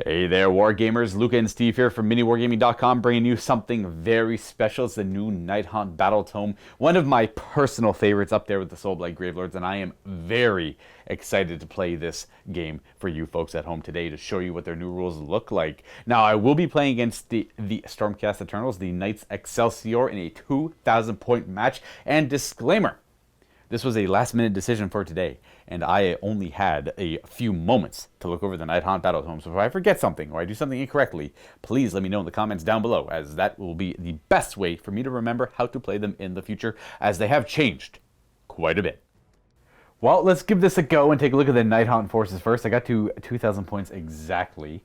Hey there, Wargamers. Luka and Steve here from MiniWarGaming.com, bringing you something very special. It's the new Nighthaunt battletome, one of my personal favorites, up there with the Soulblight Gravelords, and I am very excited to play this game for you folks at home today to show you what their new rules look like. Now, I will be playing against the Stormcast Eternals, the Knights Excelsior, in a 2,000-point match. And disclaimer, this was a last-minute decision for today, and I only had a few moments to look over the Nighthaunt battletome. So if I forget something or I do something incorrectly, please let me know in the comments down below, as that will be the best way for me to remember how to play them in the future, as they have changed quite a bit. Well, let's give this a go and take a look at the Nighthaunt forces first. I got to 2,000 points exactly.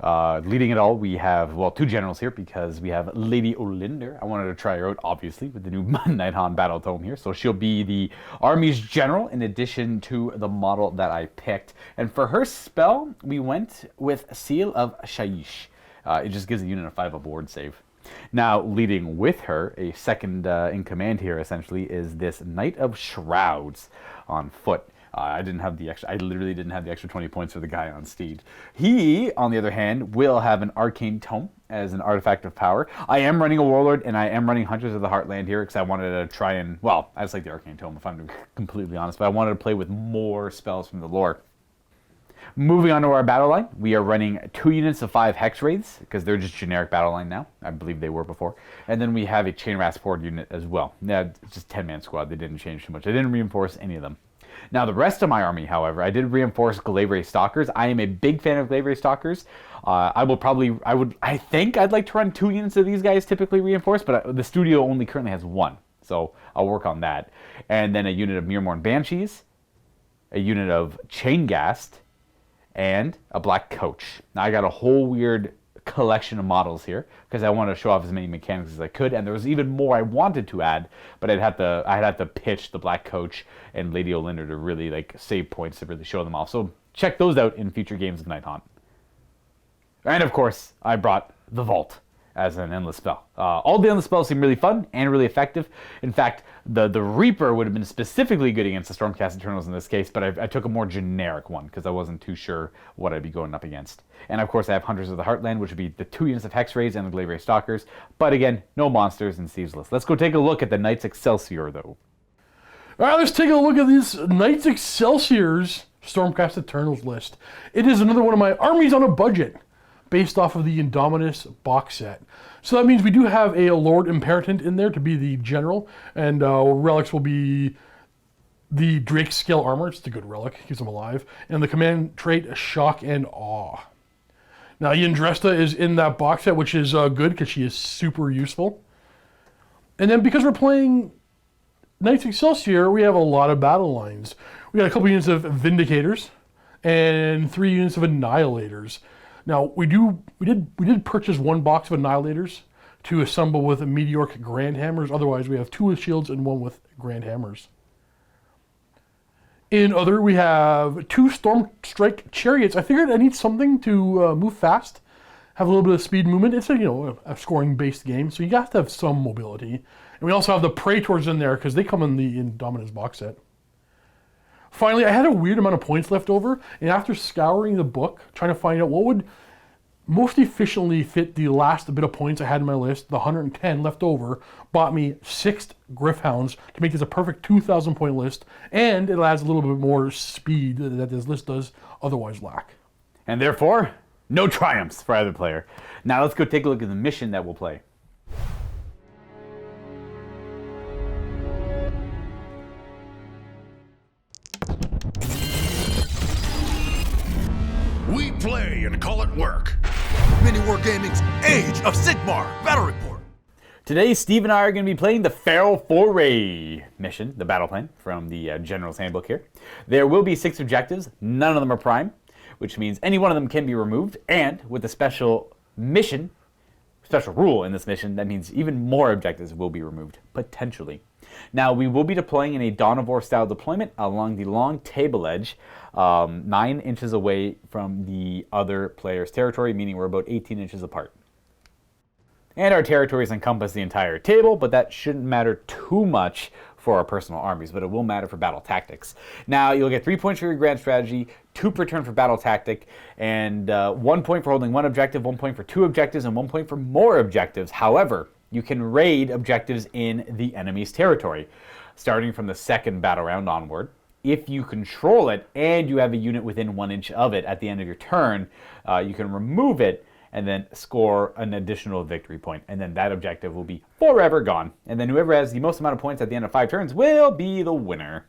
Leading it all, we have, well, two generals here because we have Lady Olinder. I wanted to try her out, obviously, with the new Nighthaunt battletome here. So she'll be the army's general in addition to the model that I picked. And for her spell, we went with Seal of Shaish. It just gives the unit a 5 aboard save. Now, leading with her, a second in command here, essentially, is this Knight of Shrouds on foot. I literally didn't have the extra 20 points for the guy on steed. He, on the other hand, will have an arcane tome as an artifact of power. I am running a warlord, and I am running Hunters of the Heartland here because I wanted to try and, well, I just like the arcane tome if I'm completely honest, but I wanted to play with more spells from the lore. Moving on to our battle line, we are running 2 units of 5 Hex Wraiths, because they're just generic battle line now. I believe they were before. And then we have a Chain Rasport unit as well. Yeah, it's just 10-man squad. They didn't change too much. I didn't reinforce any of them. Now, the rest of my army, however, I did reinforce Glaive Ray Stalkers. I am a big fan of Glaive Ray Stalkers. I think I'd like to run 2 units of these guys typically reinforced, but the studio only currently has 1. So I'll work on that. And then a unit of Mirmorn Banshees, a unit of Chaingast, and a Black Coach. Now, I got a whole weird collection of models here because I wanted to show off as many mechanics as I could, and there was even more I wanted to add, but I'd have to pitch the Black Coach and Lady Olinder to really save points to really show them off. So check those out in future games of Nighthaunt. And of course, I brought the Vault as an endless spell. All the endless spells seem really fun and really effective. In fact, the Reaper would have been specifically good against the Stormcast Eternals in this case, but I took a more generic one because I wasn't too sure what I'd be going up against. And of course, I have Hunters of the Heartland, which would be the 2 units of Hex Rays and the Glaive Ray Stalkers. But again, no monsters in Steve's list. Let's go take a look at the Knights Excelsior, though. All right, let's take a look at these Knights Excelsior's Stormcast Eternals list. It is another one of my armies on a budget, based off of the Indominus box set. So that means we do have a Lord Imperator in there to be the general, and relics will be the Drake Scale Armor. It's a good relic, keeps them alive, and the command trait Shock and Awe. Now, Yndresta is in that box set, which is good because she is super useful. And then because we're playing Knights Excelsior, we have a lot of battle lines. We got a couple units of Vindicators and 3 units of Annihilators. Now, we did purchase 1 box of Annihilators to assemble with Meteoric Grand Hammers. Otherwise, we have 2 with shields and 1 with Grand Hammers. In other, we have 2 Storm Strike Chariots. I figured I need something to move fast, have a little bit of speed movement. It's a scoring-based game, so you have to have some mobility. And we also have the Praetors in there because they come in the Indominus box set. Finally, I had a weird amount of points left over, and after scouring the book, trying to find out what would most efficiently fit the last bit of points I had in my list, the 110 left over, bought me 6 Gryph-hounds to make this a perfect 2,000 point list, and it adds a little bit more speed that this list does otherwise lack. And therefore, no triumphs for either player. Now let's go take a look at the mission that we'll play. We play and call it work. MiniWarGaming's Age of Sigmar Battle Report. Today, Steve and I are going to be playing the Feral Foray mission, the battle plan from the General's Handbook here. There will be 6 objectives. None of them are prime, which means any one of them can be removed. And with the special rule in this mission, that means even more objectives will be removed, potentially. Now, we will be deploying in a Dawn of War style deployment along the long table edge, 9 inches away from the other player's territory, meaning we're about 18 inches apart. And our territories encompass the entire table, but that shouldn't matter too much for our personal armies, but it will matter for battle tactics. Now, you'll get 3 points for your grand strategy, 2 per turn for battle tactic, and 1 point for holding 1 objective, 1 point for 2 objectives, and 1 point for more objectives. However, you can raid objectives in the enemy's territory, starting from the 2nd battle round onward. If you control it and you have a unit within 1 inch of it at the end of your turn, you can remove it and then score an additional victory point. And then that objective will be forever gone. And then whoever has the most amount of points at the end of 5 turns will be the winner.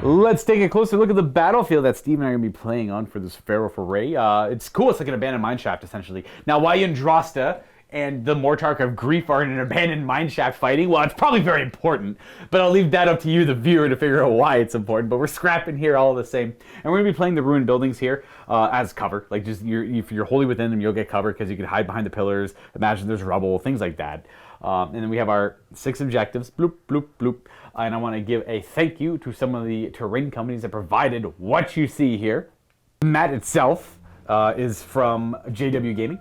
Let's take a closer look at the battlefield that Steve and I are going to be playing on for this Pharaoh Foray. It's cool. It's like an abandoned mineshaft, essentially. Now, why Andrasta and the Mortarch of Grief are in an abandoned mineshaft fighting? Well, it's probably very important, but I'll leave that up to you, the viewer, to figure out why it's important. But we're scrapping here all the same. And we're going to be playing the ruined buildings here as cover. Like, just if you're wholly within them, you'll get cover because you can hide behind the pillars. Imagine there's rubble, things like that. And then we have our 6 objectives, bloop, bloop, bloop. And I want to give a thank you to some of the terrain companies that provided what you see here. The mat itself is from JW Gaming.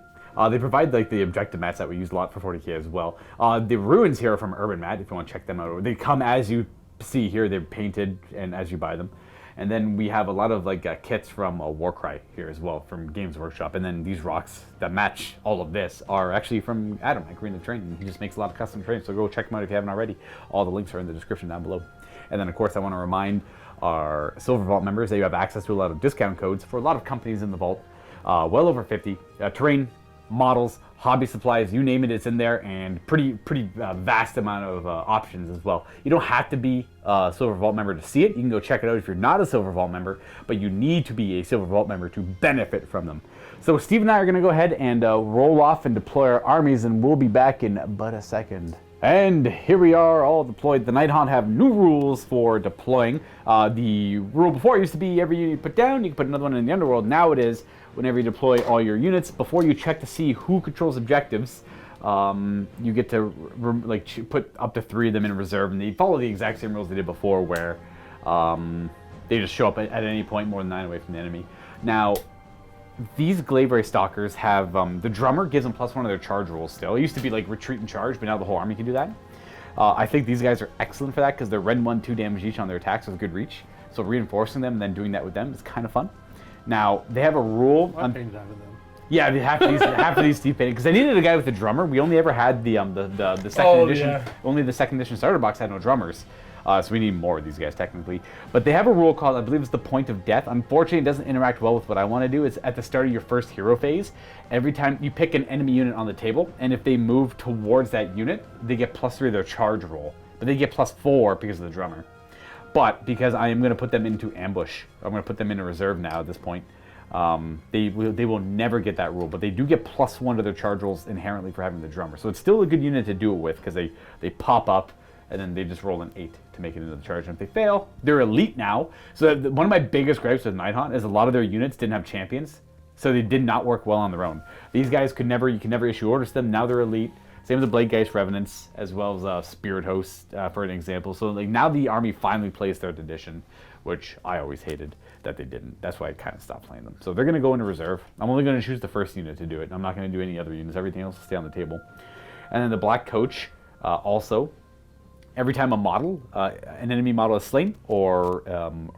They provide like the objective mats that we use a lot for 40k as well. The ruins here are from Urban Mat, if you want to check them out. They come as you see here, they're painted and as you buy them. And then we have a lot of like kits from Warcry here as well, from Games Workshop. And then these rocks that match all of this are actually from Adam at Green the Train. He just makes a lot of custom trains, so go check him out if you haven't already. All the links are in the description down below. And then of course I want to remind our Silver Vault members that you have access to a lot of discount codes for a lot of companies in the Vault. Well over 50. Terrain, models, hobby supplies, you name it, it's in there, and pretty vast amount of options as well. You don't have to be a Silver Vault member to see it. You can go check it out if you're not a Silver Vault member, but you need to be a Silver Vault member to benefit from them. So Steve and I are going to go ahead and roll off and deploy our armies, and we'll be back in but a second. And here we are, all deployed. The Nighthaunt have new rules for deploying. The rule before used to be every unit you put down, you can put another one in the underworld. Now it is, whenever you deploy all your units, before you check to see who controls objectives, you get to put up to 3 of them in reserve, and they follow the exact same rules they did before, where they just show up at any point more than 9 away from the enemy. Now, these Glaveray Stalkers have, the drummer gives them +1 of their charge rules still. It used to be like retreat and charge, but now the whole army can do that. I think these guys are excellent for that because they're Ren 1, 2 damage each on their attacks with good reach. So reinforcing them and then doing that with them is kind of fun. Now, they have a rule. I painted out of them. Yeah, half of these Steve painted, because I needed a guy with a drummer. We only ever had the second edition. Yeah. Only the second edition starter box had no drummers. So we need more of these guys technically. But they have a rule called, I believe it's the point of death. Unfortunately, it doesn't interact well with what I want to do. It's at the start of your first hero phase. Every time you pick an enemy unit on the table, and if they move towards that unit, they get +3 of their charge roll. But they get +4 because of the drummer. But because I am going to put them into ambush, I'm going to put them into reserve now at this point. They will never get that rule, but they do get +1 to their charge rolls inherently for having the drummer. So it's still a good unit to do it with because they pop up and then they just roll an 8 to make it into the charge. And if they fail, they're elite now. So one of my biggest gripes with Nighthaunt is a lot of their units didn't have champions, so they did not work well on their own. These guys you can never issue orders to them. Now they're elite. Same with the Bladegeist Revenants, as well as Spirit Hosts, for an example. So like now the army finally plays 3rd edition, which I always hated that they didn't. That's why I kind of stopped playing them. So they're going to go into reserve. I'm only going to choose the first unit to do it. I'm not going to do any other units. Everything else will stay on the table. And then the Black Coach, also, every time a model, an enemy model is slain or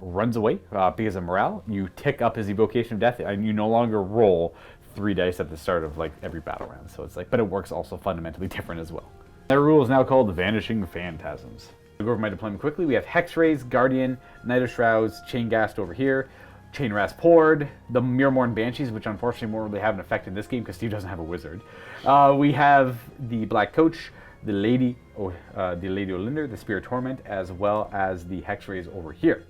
runs away because of morale, you tick up his Evocation of Death, and you no longer roll 3 dice at the start of like every battle round. So it's like, but it works also fundamentally different as well. That rule is now called the Vanishing Phantasms. To go over my deployment quickly, we have Hexrays, Guardian, Night of Shrouds, Chaingast over here, Chain Raspord, the Mirmorn Banshees, which unfortunately won't really have an effect in this game because Steve doesn't have a wizard. We have the Black Coach, the Lady Olinder, the Spirit Torment, as well as the Hexrays over here.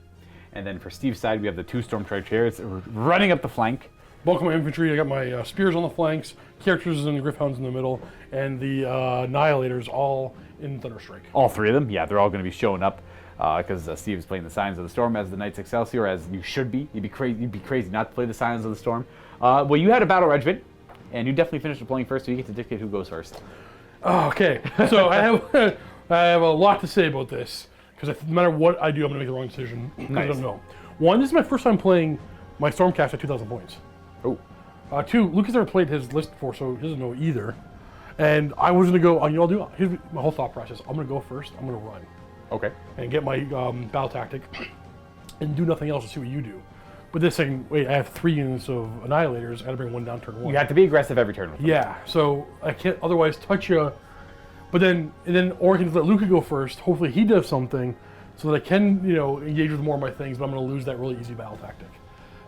And then for Steve's side, we have the 2 Stormcast Chariots running up the flank. Bulk of my infantry, I got my spears on the flanks, characters and the Griffhounds in the middle, and the Annihilators all in Thunderstrike. All 3 of them, yeah, they're all going to be showing up because Steve is playing the Signs of the Storm as the Knights Excelsior, as you should be. You'd be crazy not to play the Signs of the Storm. Well, you had a battle regiment, and you definitely finished deploying first, so you get to dictate who goes first. Okay, so I have a lot to say about this because no matter what I do, I'm going to make the wrong decision. Nice. I don't know. 1, this is my first time playing my Stormcast at 2,000 points. Oh. 2, Luka's never played his list before, so he doesn't know either. And I was going to go, here's my whole thought process. I'm going to go first, I'm going to run. Okay. and get my battle tactic and do nothing else to see what you do. But this thing, wait, I have 3 units of Annihilators. I gotta bring one down turn 1. You have to be aggressive every turn with them. Yeah, so I can't otherwise touch you. But then or I can let Luka go first. Hopefully he does something so that I can, engage with more of my things, but I'm gonna lose that really easy battle tactic.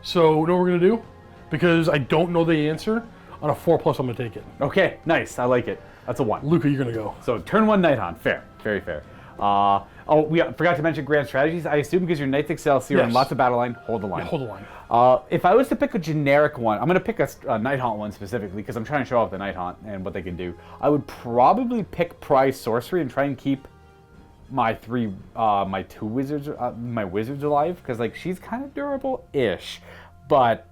So, you know what we're gonna do? Because I don't know the answer, on a 4+, I'm gonna take it. Okay, nice. I like it. That's a 1. Luka, you're gonna go. So turn 1 Nighthaunt. Fair. Very fair. We forgot to mention grand strategies. I assume because you're Knights Excelsior and lots of battle line, hold the line. Hold the line. If I was to pick a generic one, I'm going to pick a Nighthaunt one specifically because I'm trying to show off the Nighthaunt and what they can do. I would probably pick Prize Sorcery and try and keep my 2 wizards, my wizards alive because like she's kind of durable-ish, but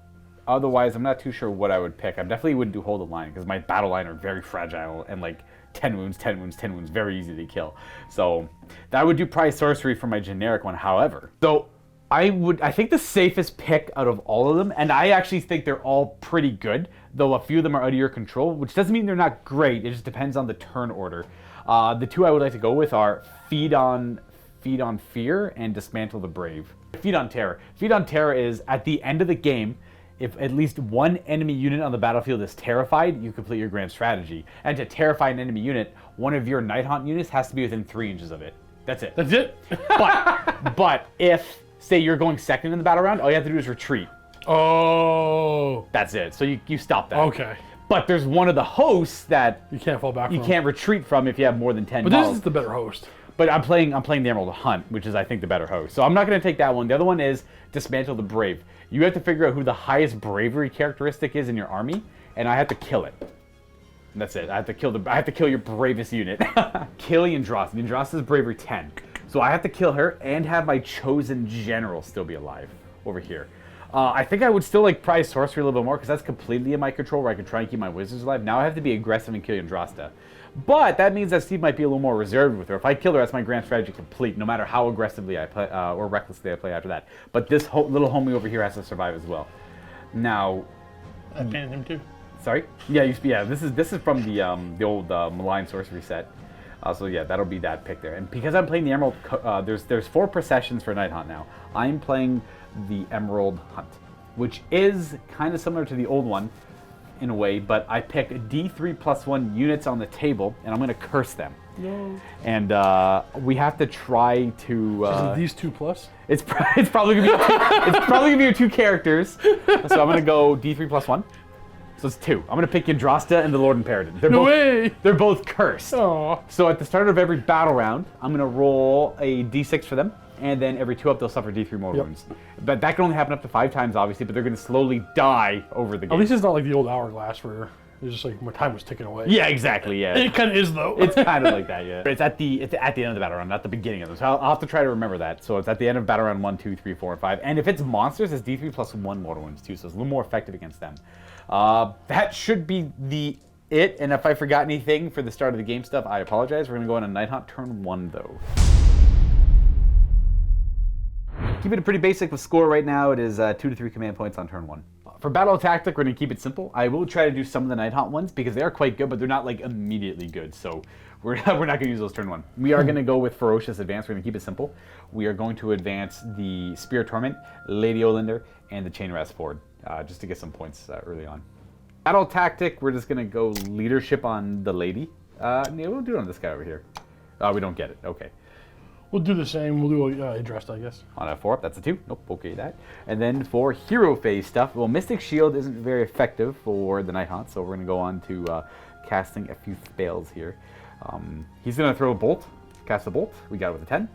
otherwise I'm not too sure what I would pick. I definitely wouldn't do hold the line because my battle line are very fragile and like 10 wounds, 10 wounds, 10 wounds, very easy to kill. So that would do Prize Sorcery for my generic one. However, so I think the safest pick out of all of them, and I actually think they're all pretty good, though a few of them are out of your control, which doesn't mean they're not great. It just depends on the turn order. The 2 I would like to go with are Feed on Fear and Dismantle the Brave. Feed on Terror. Feed on Terror is at the end of the game, if at least one enemy unit on the battlefield is terrified, you complete your grand strategy. And to terrify an enemy unit, one of your Nighthaunt units has to be within 3 inches of it. That's it. That's it? But if, say, you're going second in the battle round, all you have to do is retreat. Oh. That's it. So you stop that. Okay. But there's one of the hosts that you can't fall back you from. can't retreat from if you have more than 10 But models. this is the better host. But I'm playing the Emerald Hunt, which is, I think, the better host. So I'm not going to take that one. The other one is Dismantle the Brave. You have to figure out who the highest bravery characteristic is in your army, and I have to kill it. And that's it. I have to kill your bravest unit. Kill Yndrasta. Yndrasta's bravery 10. So I have to kill her and have my chosen general still be alive over here. I think I would still like Prize Sorcery a little bit more because that's completely in my control where I can try and keep my wizards alive. Now I have to be aggressive and kill Yndrasta. But that means that Steve might be a little more reserved with her. If I kill her, that's my grand strategy complete, no matter how aggressively I play or recklessly I play after that. But this little homie over here has to survive as well. Now, I painted him too. Sorry? Yeah, this is from the old Malign Sorcery set. So yeah, that'll be that pick there. And because I'm playing the Emerald, there's 4 processions for Nighthaunt now. I'm playing the Emerald Hunt, which is kind of similar to the old one in a way, but I pick D3+1 units on the table, and I'm going to curse them. No. And we have to try to. Is it these 2+? It's probably gonna be it's probably gonna be your 2 characters. So I'm gonna go D3+1. So it's 2. I'm gonna pick Yndrasta and the Lord Imperative. They're both cursed. Aww. So at the start of every battle round, I'm gonna roll a D6 for them, and then every 2 up they'll suffer D3 more wounds. But that can only happen up to 5 times, obviously. But they're gonna slowly die over the game. At least it's not like the old Hourglass where it's just like my time was ticking away. Yeah, exactly. Yeah. It kind of is though. It's kind of like that, yeah. It's at the end of the battle round, not the beginning of it. So I'll have to try to remember that. So it's at the end of battle round 1, 2, 3, 4, and 5. And if it's monsters, it's D3+1 mortal wounds too, so it's a little more effective against them. That should be it. And if I forgot anything for the start of the game stuff, I apologize. We're gonna go on a Nighthaunt turn 1 though. Keep it pretty basic with score right now. It is 2 to 3 command points on turn 1. For battle tactic, we're going to keep it simple. I will try to do some of the Nighthaunt ones because they are quite good, but they're not like immediately good. So we're not going to use those turn 1. We are going to go with Ferocious Advance. We're going to keep it simple. We are going to advance the Spear Torment, Lady Olander, and the Chain Rasp Ford just to get some points early on. Battle tactic, we're just going to go Leadership on the Lady. Yeah, we'll do it on this guy over here. We don't get it. Okay. We'll do the same. We'll do Addressed, I guess. On a 4 up, that's a 2. Nope, okay that. And then for hero phase stuff, well, Mystic Shield isn't very effective for the Nighthaunt, so we're going to go on to casting a few spells here. He's going to throw a bolt, cast a bolt. We got it with a 10.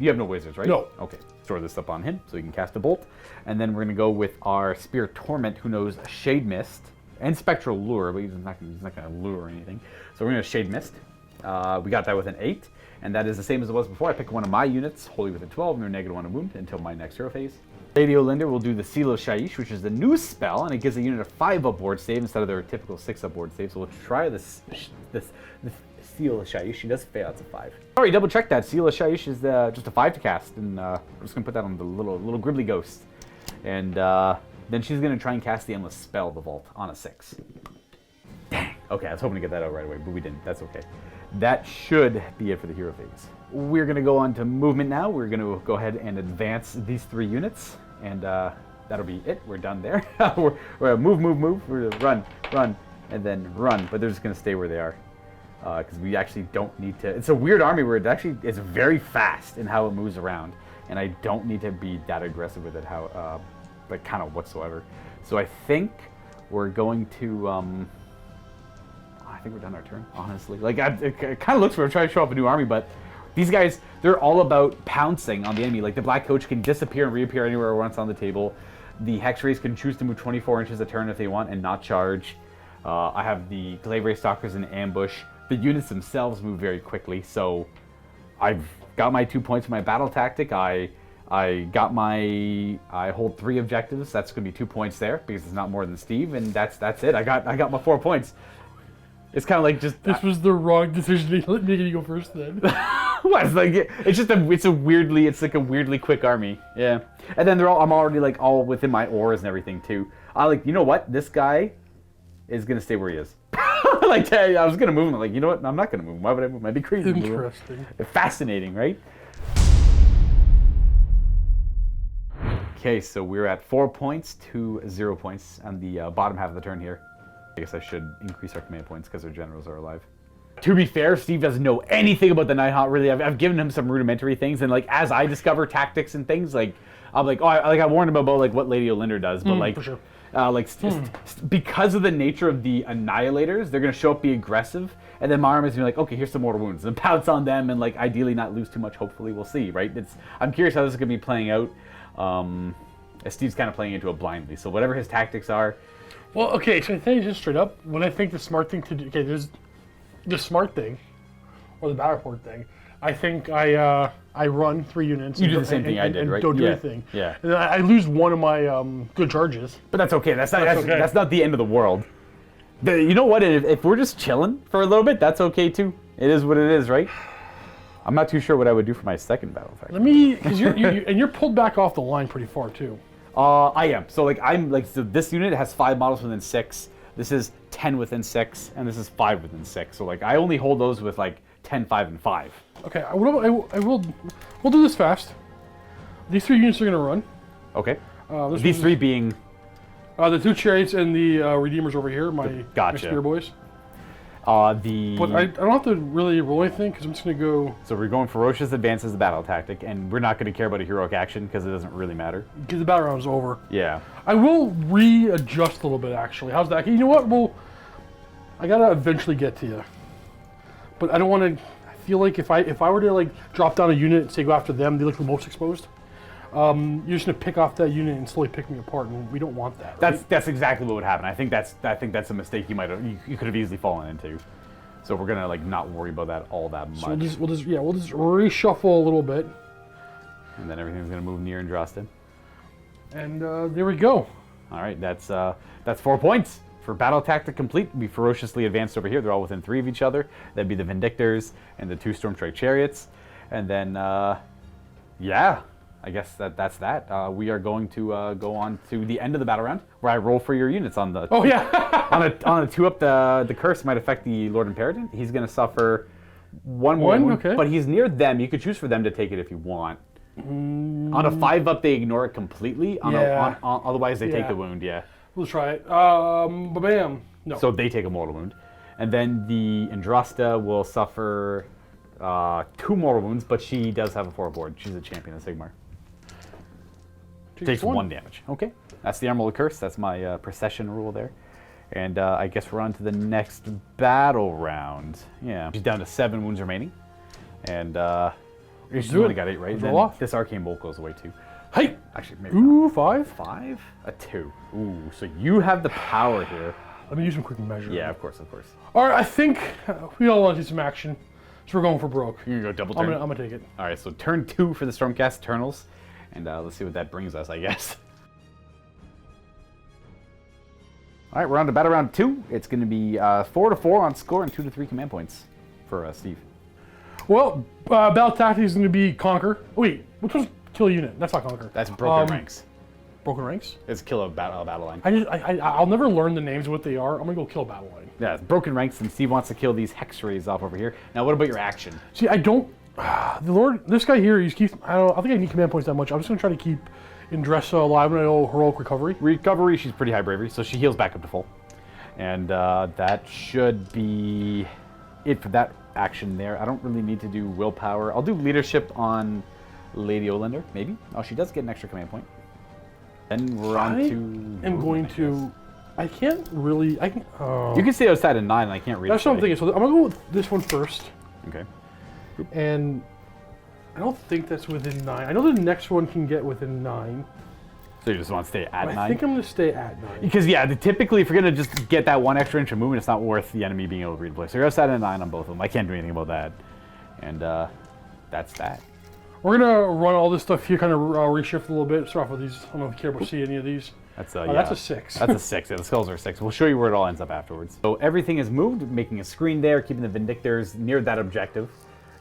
You have no wizards, right? No. Okay, store this up on him so he can cast a bolt. And then we're going to go with our Spear Torment, who knows Shade Mist and Spectral Lure, but he's not going to lure or anything. So we're going to Shade Mist. We got that with an 8. And that is the same as it was before. I pick one of my units, Holy with a 12, and they're -1 wound until my next hero phase. Lady Olander will do the Seal of Shaiish, which is the new spell, and it gives a unit a 5 upboard save instead of their typical 6 upboard save. So we'll try this Seal of Shaiish. She does fail, it's a 5. Sorry, double check that. Seal of Shaiish is just a 5 to cast, and we're just gonna put that on the little Gribbly Ghost. And then she's gonna try and cast the Endless Spell, the Vault, on a 6. Dang. Okay, I was hoping to get that out right away, but we didn't. That's okay. that should be it for the hero phase. We're going to go on to movement now. We're going to go ahead and advance these 3 units, and that'll be it. We're done there. we're move. We're gonna run, and then run. But they're just going to stay where they are because we actually don't need to. It's a weird army where it's very fast in how it moves around, and I don't need to be that aggressive with it, like kind of whatsoever. So I think we're going to. I think we're done our turn, honestly. Like it kind of looks like we're trying to show off a new army, but. These guys, they're all about pouncing on the enemy. Like the Black Coach can disappear and reappear anywhere once on the table. The Hex Rays can choose to move 24 inches a turn if they want and not charge. I have the Glaive Ray Stalkers in ambush. The units themselves move very quickly, so I've got my 2 points for my battle tactic. I hold 3 objectives. That's going to be 2 points there because it's not more than Steve, and that's it. I got my 4 points. It's kind of like just this was the wrong decision. Let me go first then. What? It's like a weirdly quick army. Yeah. And then I'm already like all within my auras and everything too. You know what? This guy is gonna stay where he is. I was gonna move him. Like, you know what? I'm not gonna move him. Why would I move him? I'd be crazy. Interesting. Fascinating, right? Okay, so we're at 4 points to 0 points on the bottom half of the turn here. I guess I should increase our command points because our generals are alive. To be fair, Steve doesn't know anything about the Nighthaunt, really. I've given him some rudimentary things, and like as I discover tactics and things, like I'm like, I warned him about like what Lady Olinda does, but like, for sure. Because of the nature of the Annihilators, they're gonna show up, be aggressive, and then my army's gonna be like, okay, here's some mortal wounds, and pounce on them, and like ideally not lose too much. Hopefully, we'll see, right? I'm curious how this is gonna be playing out. Steve's kind of playing into it blindly, so whatever his tactics are. Well, okay, so I tell you just straight up, when I think the smart thing to do, okay, there's the smart thing, or the battle report thing. I think I run 3 units. You do the same thing I did, right? Don't do anything. Yeah. And I lose one of my good charges. But that's okay. That's not the end of the world. You know what? If we're just chilling for a little bit, that's okay too. It is what it is, right? I'm not too sure what I would do for my second battle effect. Because you're pulled back off the line pretty far too. I am. So so this unit has 5 models within 6. This is 10 within 6, and this is 5 within 6. So like I only hold those with like 10, 5, and 5. Okay, we'll do this fast. These 3 units are gonna run. Okay. These 3 being the 2 chariots and the redeemers over here. My spear boys. But I don't have to really roll anything because I'm just gonna go. So we're going ferocious advance as the battle tactic, and we're not gonna care about a heroic action because it doesn't really matter. Because the battle round is over. Yeah. I will readjust a little bit actually. How's that? You know what? Well, I gotta eventually get to you, but I don't want to. I feel like if I were to like drop down a unit and say go after them, they look the most exposed. You're just gonna pick off that unit and slowly pick me apart, and we don't want that. Right? That's exactly what would happen. I think that's a mistake you could have easily fallen into. So we're gonna like not worry about that all that much. So we'll just reshuffle a little bit, and then everything's gonna move near Andrastin. And there we go. All right, that's 4 points for battle tactic complete. We ferociously advanced over here. They're all within 3 of each other. That'd be the Vindictors and the 2 Stormstrike chariots, and then yeah. I guess that's that. We are going to go on to the end of the battle round, where I roll for your units on the. Oh yeah. on a 2 up, the curse might affect the Lord Imperator. He's going to suffer 1 more wound, okay. But he's near them. You could choose for them to take it if you want. On a 5 up, they ignore it completely. Otherwise, they take the wound. Yeah. We'll try it. Bam. No. So they take a mortal wound, and then the Andrasta will suffer 2 mortal wounds, but she does have a 4 board. She's a champion of Sigmar. Takes 1 damage. Okay, that's the Emerald Curse. That's my procession rule there. And I guess we're on to the next battle round. Yeah, she's down to 7 wounds remaining. And she's only got 8, right? Then this Arcane Bolt goes away too. Hey! Actually, maybe Ooh, not. 5? 5? A 2. Ooh, so you have the power here. Let me use some quick measure. Yeah, of course. All right, I think we all want to see some action. So we're going for broke. You're going to go double turn? I'm gonna take it. All right, so turn 2 for the Stormcast Eternals. And let's see what that brings us, I guess. All right, we're on to battle round 2. It's going to be 4 to 4 on score and 2 to 3 command points for Steve. Well, battle tactic is going to be conquer. Wait, which one's kill unit? That's not conquer. That's broken ranks. Broken Ranks? It's kill a battle line. I'll never learn the names of what they are. I'm gonna go kill a battle line. Yeah, it's Broken Ranks, and Steve wants to kill these hex rays off over here. Now, what about your action? See, I don't. This guy here, he's keeps. I don't think I need command points that much. I'm just gonna try to keep Indressa alive, and I know heroic recovery. Recovery, she's pretty high bravery, so she heals back up to full. And that should be it for that action there. I don't really need to do willpower. I'll do leadership on Lady Olander, maybe. Oh, she does get an extra command point. Then we're on to... I'm going to... I can't really... I can. You can stay outside of 9, and I can't read. That's what I'm thinking. So I'm gonna go with this one first. Okay. And I don't think that's within 9. I know the next one can get within 9. So you just want to stay at 9? I think I'm going to stay at 9. Because, yeah, typically if you're going to just get that 1 extra inch of movement, it's not worth the enemy being able to read play. So you're outside of 9 on both of them. I can't do anything about that. And that's that. We're going to run all this stuff here, kind of reshift a little bit. Start off with these. I don't know if you care about seeing any of these. That's that's a 6. That's a 6. Yeah, the skulls are 6. We'll show you where it all ends up afterwards. So everything is moved, making a screen there, keeping the Vindictors near that objective.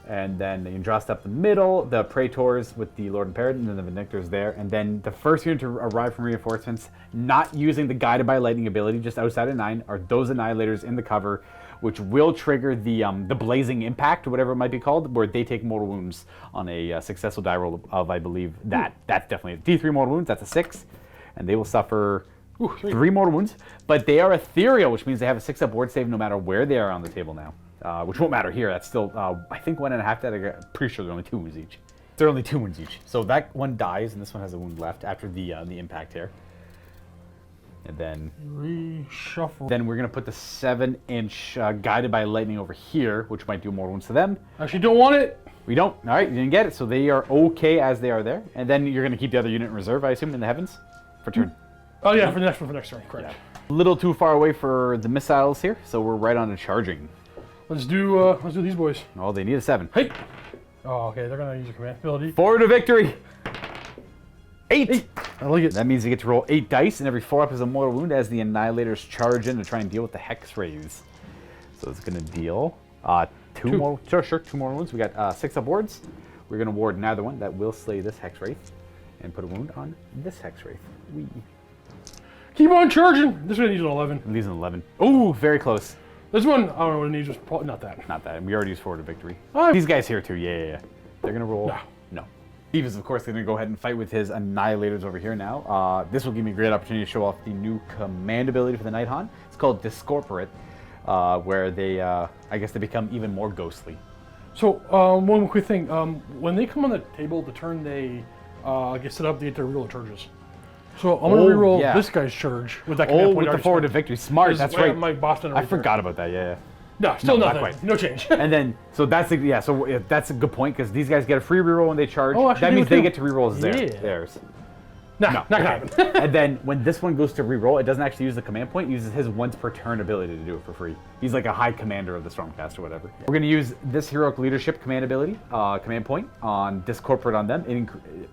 And then the Andraste up the middle, the Praetors with the Lord Imperator, and then the Vindictors there. And then the first unit to arrive from reinforcements, not using the Guided by Lightning ability, just outside of 9, are those Annihilators in the cover, which will trigger the Blazing Impact, or whatever it might be called, where they take mortal wounds on a successful die roll of, I believe, that. That's definitely D3 mortal wounds. That's a 6. And they will suffer 3 mortal wounds. But they are ethereal, which means they have a 6-up ward save no matter where they are on the table now. Which won't matter here. That's still, I think 1.5 that. I'm pretty sure they're only 2 wounds each. They're only 2 wounds each. So that one dies, and this one has a wound left after the impact here. And then reshuffle. Then we're gonna put the 7-inch Guided by Lightning over here, which might do more wounds to them. Actually, don't want it. We don't. All right, you didn't get it, so they are okay as they are there. And then you're gonna keep the other unit in reserve, I assume, in the heavens for turn. Oh yeah, for the next one, for next turn. Correct. Yeah. A little too far away for the missiles here, so we're right on to charging. Let's do these boys. Oh, they need a 7. Hey. Oh, okay. They're gonna use a command ability. Forward to victory. 8. I like it. That means you get to roll 8 dice, and every 4 up is a mortal wound as the Annihilators charge in to try and deal with the hex rays. So it's gonna deal 2 more. Sure, 2 mortal wounds. We got 6 up wards. We're gonna ward neither one. That will slay this hex wraith, and put a wound on this hex wraith. Whee. Keep on charging. This one needs an 11. These an 11. Ooh, very close. This one, I don't know what it needs. Just probably not that. Not that. We already used forward to victory. Oh. These guys here too. Yeah. They're gonna roll. No. No. Steve is of course gonna go ahead and fight with his Annihilators over here now. This will give me a great opportunity to show off the new command ability for the Nighthaunt. It's called Discorporate, where they, I guess, they become even more ghostly. So one quick thing. When they come on the table, the turn they get set up, they get to reroll charges. So I'm gonna reroll this guy's charge with that command point. With the forward to victory. Smart. That's right. Mike Boston. I forgot about that. Yeah. No, still no, nothing. not quite. No change. And then, so that's that's a good point because these guys get a free reroll when they charge. Oh, actually, that means they too. get to reroll as theirs. No, not gonna happen. And then when this one goes to reroll, it doesn't actually use the command point. It uses his once per turn ability to do it for free. He's like a high commander of the Stormcast or whatever. We're going to use this heroic leadership command ability, command point, on Discorporate on them.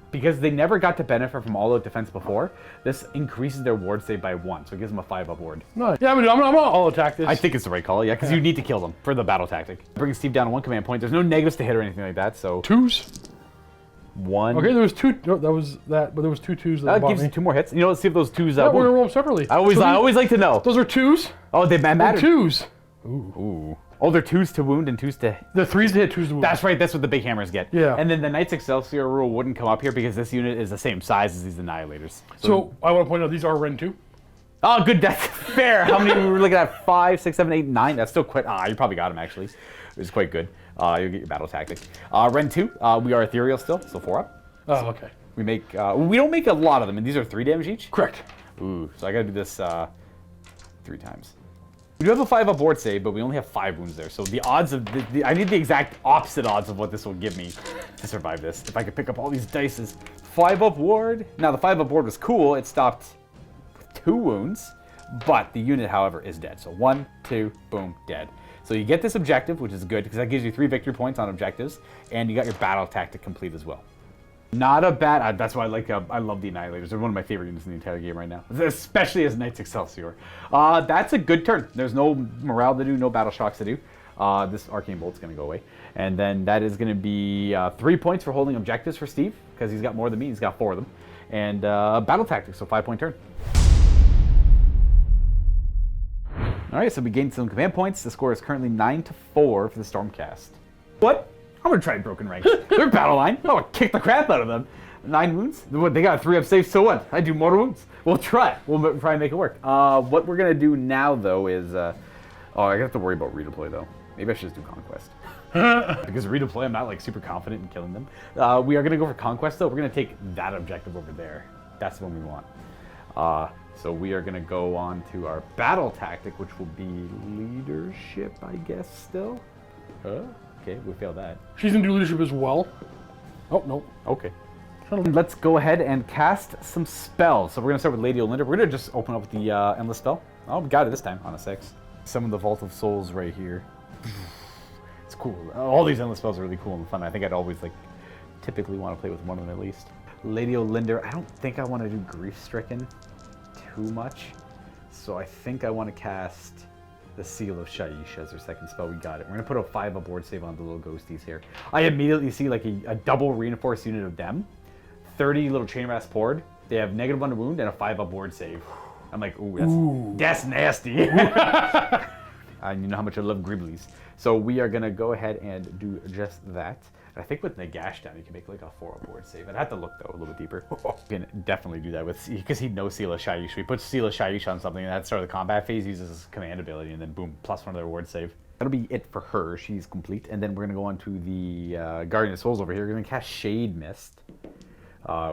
Because they never got to benefit from all-out defense before, this increases their ward save by 1, so it gives them a 5-up ward. No, yeah, I'm gonna all attack this. I think it's the right call, yeah, because you need to kill them for the battle tactic. Bring Steve down to 1 command point. There's no negatives to hit or anything like that, so... 2s. 1. Okay, there was 2. No, that was that, but there was 2 2s. That gives you 2 more hits. You know, let's see if those 2s... Yeah, we're gonna roll them separately. I always like to know. Those are 2s. Oh, they matter. 2s. Ooh. Oh, they're 2s to wound and 2s to... The 3s to hit, 2s to wound. That's right, that's what the big hammers get. Yeah. And then the Knight's Excelsior rule wouldn't come up here because this unit is the same size as these Annihilators. So I want to point out these are Ren 2. Oh, good, that's fair. How many were we looking at? 5, 6, 7, 8, 9? That's still quite... you probably got them, actually. It's quite good. You'll get your battle tactic. Ren 2, we are ethereal still, so 4 up. Oh, okay. We make... we don't make a lot of them, and these are 3 damage each? Correct. Ooh, so I gotta do this 3 times. We do have a 5-up ward save, but we only have 5 wounds there. So the odds of... I need the exact opposite odds of what this will give me to survive this. If I could pick up all these dices. 5-up ward. Now, the 5-up ward was cool. It stopped with 2 wounds. But the unit, however, is dead. So 1, 2, boom, dead. So you get this objective, which is good, because that gives you 3 victory points on objectives. And you got your battle tactic complete as well. Not a bad... that's why I love the Annihilators. They're one of my favorite units in the entire game right now. Especially as Knight's Excelsior. That's a good turn. There's no morale to do, no battle shocks to do. This Arcane Bolt's going to go away. And then that is going to be 3 points for holding objectives for Steve, because he's got more than me. He's got 4 of them. And battle tactics, so 5-point turn. All right, so we gained some command points. The score is currently 9-4 for the Stormcast. What? I'm gonna try Broken Ranks. They're battle line. I'm gonna kick the crap out of them. 9 wounds? What, they got 3-up safe, so what? I do more wounds. We'll try. We'll try and make it work. What we're gonna do now, though, is... oh, I have to worry about redeploy, though. Maybe I should just do Conquest. Because redeploy, I'm not, like, super confident in killing them. We are gonna go for Conquest, though. We're gonna take that objective over there. That's the one we want. So we are gonna go on to our battle tactic, which will be leadership, I guess, still. Okay, we failed that. She's gonna do leadership as well. Oh, no. Okay. Let's go ahead and cast some spells. So we're gonna start with Lady Olinda. We're gonna just open up with the Endless spell. Oh, we got it this time on a 6. Summon the Vault of Souls right here. It's cool. All these Endless spells are really cool and fun. I think I'd always, like, typically want to play with one of them at least. Lady Olinda, I don't think I want to do Grief-Stricken too much. So I think I want to cast the Seal of Shaiish as our second spell. We got it. We're going to put a 5 board save on the little ghosties here. I immediately see like a double reinforced unit of them. 30 little chain rasp poured. They have -1 to wound and a 5 board save. I'm like, ooh, that's nasty. And you know how much I love Gribblies. So we are going to go ahead and do just that. I think with Nagash down, you can make like a 4 board save. I'd have to look, though, a little bit deeper. You can definitely do that with, because he knows Seal of Shaiish. We put Seal of Shaiish on something, and at the start of the combat phase, uses his command ability, and then boom, +1 of their ward save. That'll be it for her. She's complete. And then we're going to go on to the Guardian of Souls over here. We're going to cast Shade Mist.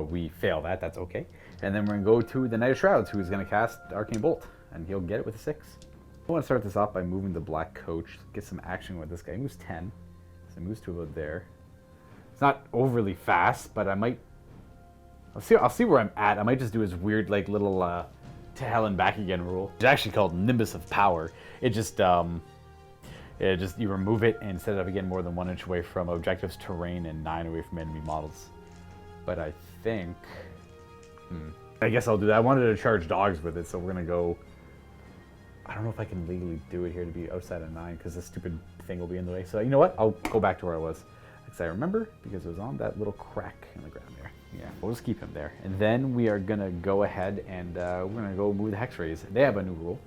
We fail that. That's okay. And then we're going to go to the Knight of Shrouds, who's going to cast Arcane Bolt, and he'll get it with a 6. I want to start this off by moving the Black Coach, get some action with this guy. He moves 10, so he moves to about there. It's not overly fast, but I might... I'll see where I'm at. I might just do his weird, like, little to hell and back again rule. It's actually called Nimbus of Power. It just you remove it, and instead of, again, more than 1 inch away from objectives, terrain, and 9 away from enemy models. But I think... I guess I'll do that. I wanted to charge dogs with it, so we're going to go... I don't know if I can legally do it here to be outside of 9, because this stupid thing will be in the way. So, you know what? I'll go back to where I was. Because I remember, because it was on that little crack in the ground there. Yeah, we'll just keep him there. And then we are going to go ahead and we're going to go move the Hex Rays. They have a new rule.